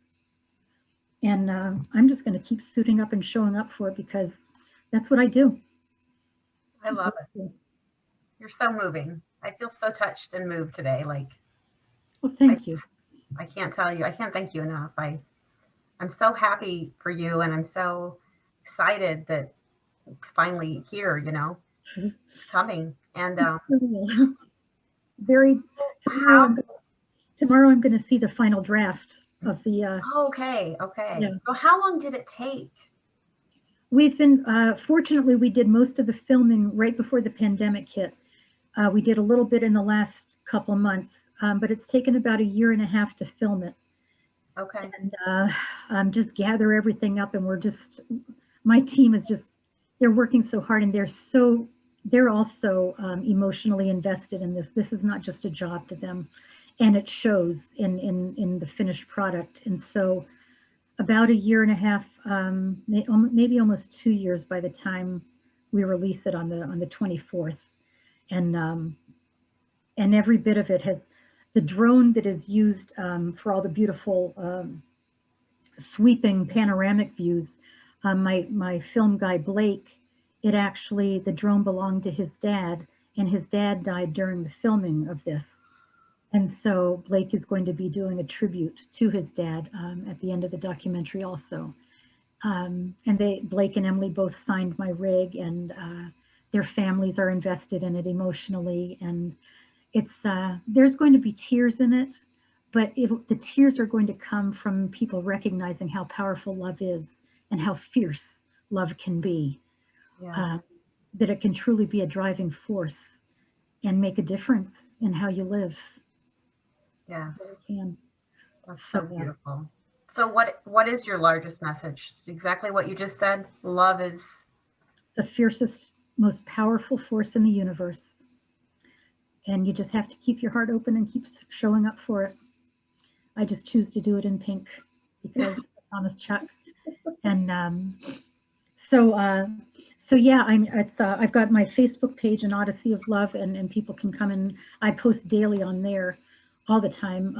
And I'm just going to keep suiting up and showing up for it because that's what I do. I love it. You're so moving. I feel so touched and moved today. Like, well, thank you. I can't tell you. I can't thank you enough. I'm so happy for you, and I'm so excited that it's finally here. You know. coming. And Very, how? tomorrow I'm going to see the final draft of the, Okay. yeah. So how long did it take? We've been, fortunately, we did most of the filming right before the pandemic hit. We did a little bit in the last couple months, but it's taken about 1.5 years to film it. Okay. And just gather everything up, and my team is just, they're working so hard, and they're also emotionally invested in this. This is not just a job to them, and it shows in the finished product. And so about 1.5 years, maybe almost 2 years by the time we release it on the 24th. And every bit of it has the drone that is used for all the beautiful sweeping panoramic views. My film guy, Blake, the drone belonged to his dad, and his dad died during the filming of this. And so Blake is going to be doing a tribute to his dad at the end of the documentary also. And Blake and Emily both signed my rig, and their families are invested in it emotionally. And there's going to be tears in it, but the tears are going to come from people recognizing how powerful love is and how fierce love can be. Yeah. That it can truly be a driving force and make a difference in how you live. Yes. It can. That's so beautiful. So what is your largest message? Exactly what you just said. Love is the fiercest, most powerful force in the universe. And you just have to keep your heart open and keep showing up for it. I just choose to do it in pink because Thomas Chuck. And so yeah, I've got my Facebook page, an Odyssey of Love, and people can come and I post daily on there all the time.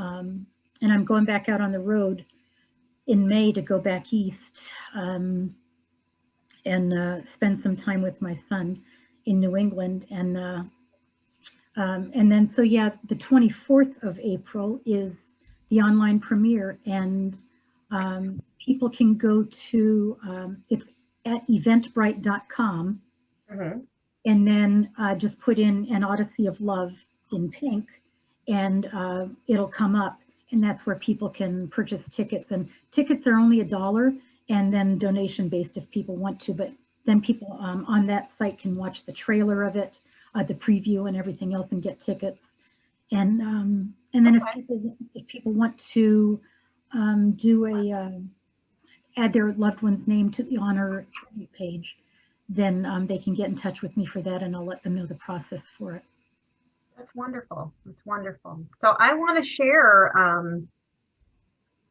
And I'm going back out on the road in May to go back east and spend some time with my son in New England. And then, so yeah, the 24th of April is the online premiere, and people can go to, it's at eventbrite.com, and then just put in an Odyssey of Love in pink, and it'll come up, and that's where people can purchase tickets. And tickets are only $1, and then donation based if people want to, but then people on that site can watch the trailer of it, the preview and everything else, and get tickets. And then if people want to add their loved one's name to the honor tribute page, then they can get in touch with me for that, and I'll let them know the process for it. That's wonderful. That's wonderful. So I want to share,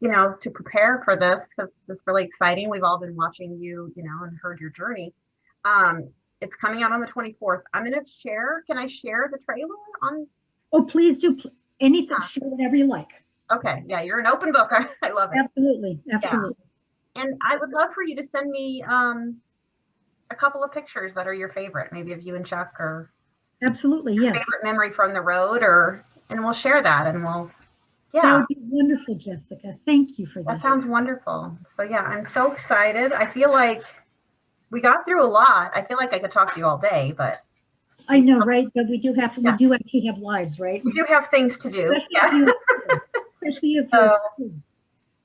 to prepare for this, because it's really exciting. We've all been watching you, and heard your journey. It's coming out on the 24th. I'm going to share. Can I share the trailer on? Oh, please do. Anything, share whatever you like. Okay. Yeah, you're an open book. I love it. Absolutely. Absolutely. Yeah. And I would love for you to send me a couple of pictures that are your favorite, maybe of you and Chuck, or absolutely, yes. Favorite memory from the road, and we'll share that, and we'll, That would be wonderful, Jessica. Thank you for that. That sounds wonderful. So yeah, I'm so excited. I feel like we got through a lot. I feel like I could talk to you all day, but I know, right? But we do actually have lives, right? We do have things to do. Especially if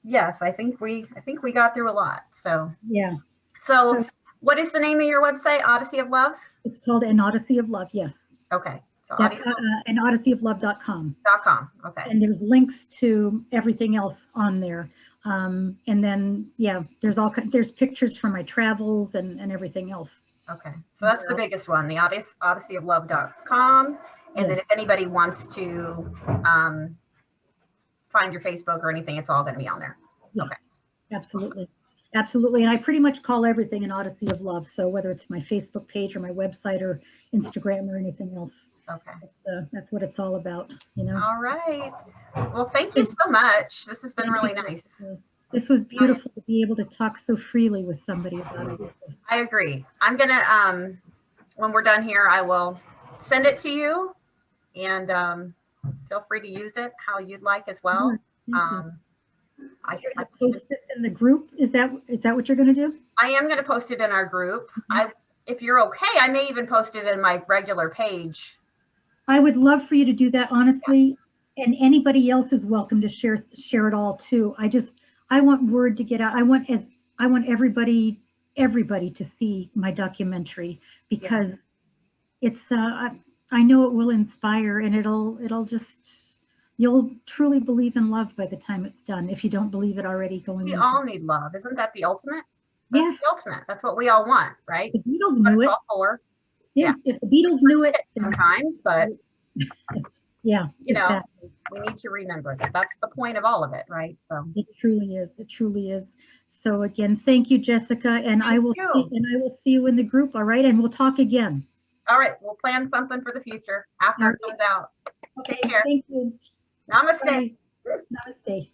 yes, I think we got through a lot. So yeah. So what is the name of your website? Odyssey of Love? It's called An Odyssey of Love, yes. Okay. So an odysseyoflove.com. Okay. And there's links to everything else on there. And then there's pictures from my travels and everything else. Okay. So that's the biggest one, the odysseyoflove.com. And then if anybody wants to find your Facebook or anything, it's all going to be on there. Yes, okay. Absolutely. Absolutely. And I pretty much call everything an Odyssey of Love. So whether it's my Facebook page or my website or Instagram or anything else. Okay. That's what it's all about, All right. Well, thank you so much. This has been really nice. This was beautiful to be able to talk so freely with somebody about it. I agree. I'm going to, when we're done here, I will send it to you, and feel free to use it how you'd like as well. I post it in the group. Is that what you're going to do? I am going to post it in our group. if you're okay, I may even post it in my regular page. I would love for you to do that, honestly, and anybody else is welcome to share it all too. I want word to get out. I want everybody to see my documentary, because it's I know it will inspire, and it'll just, you'll truly believe in love by the time it's done, if you don't believe it already going We into all it. need love. Isn't that the ultimate? Yes. That's the ultimate. That's what we all want, right? The Beatles knew it. All for. Yeah. If the Beatles knew it, sometimes, but yeah, you know, exactly. we need to remember that. That's the point of all of it, right? So it truly is. It truly is. So again, thank you, Jessica, and I will see you in the group. All right, and we'll talk again. All right, we'll plan something for the future after it comes out. Okay, take care. Thank you. Namaste. Bye. Namaste.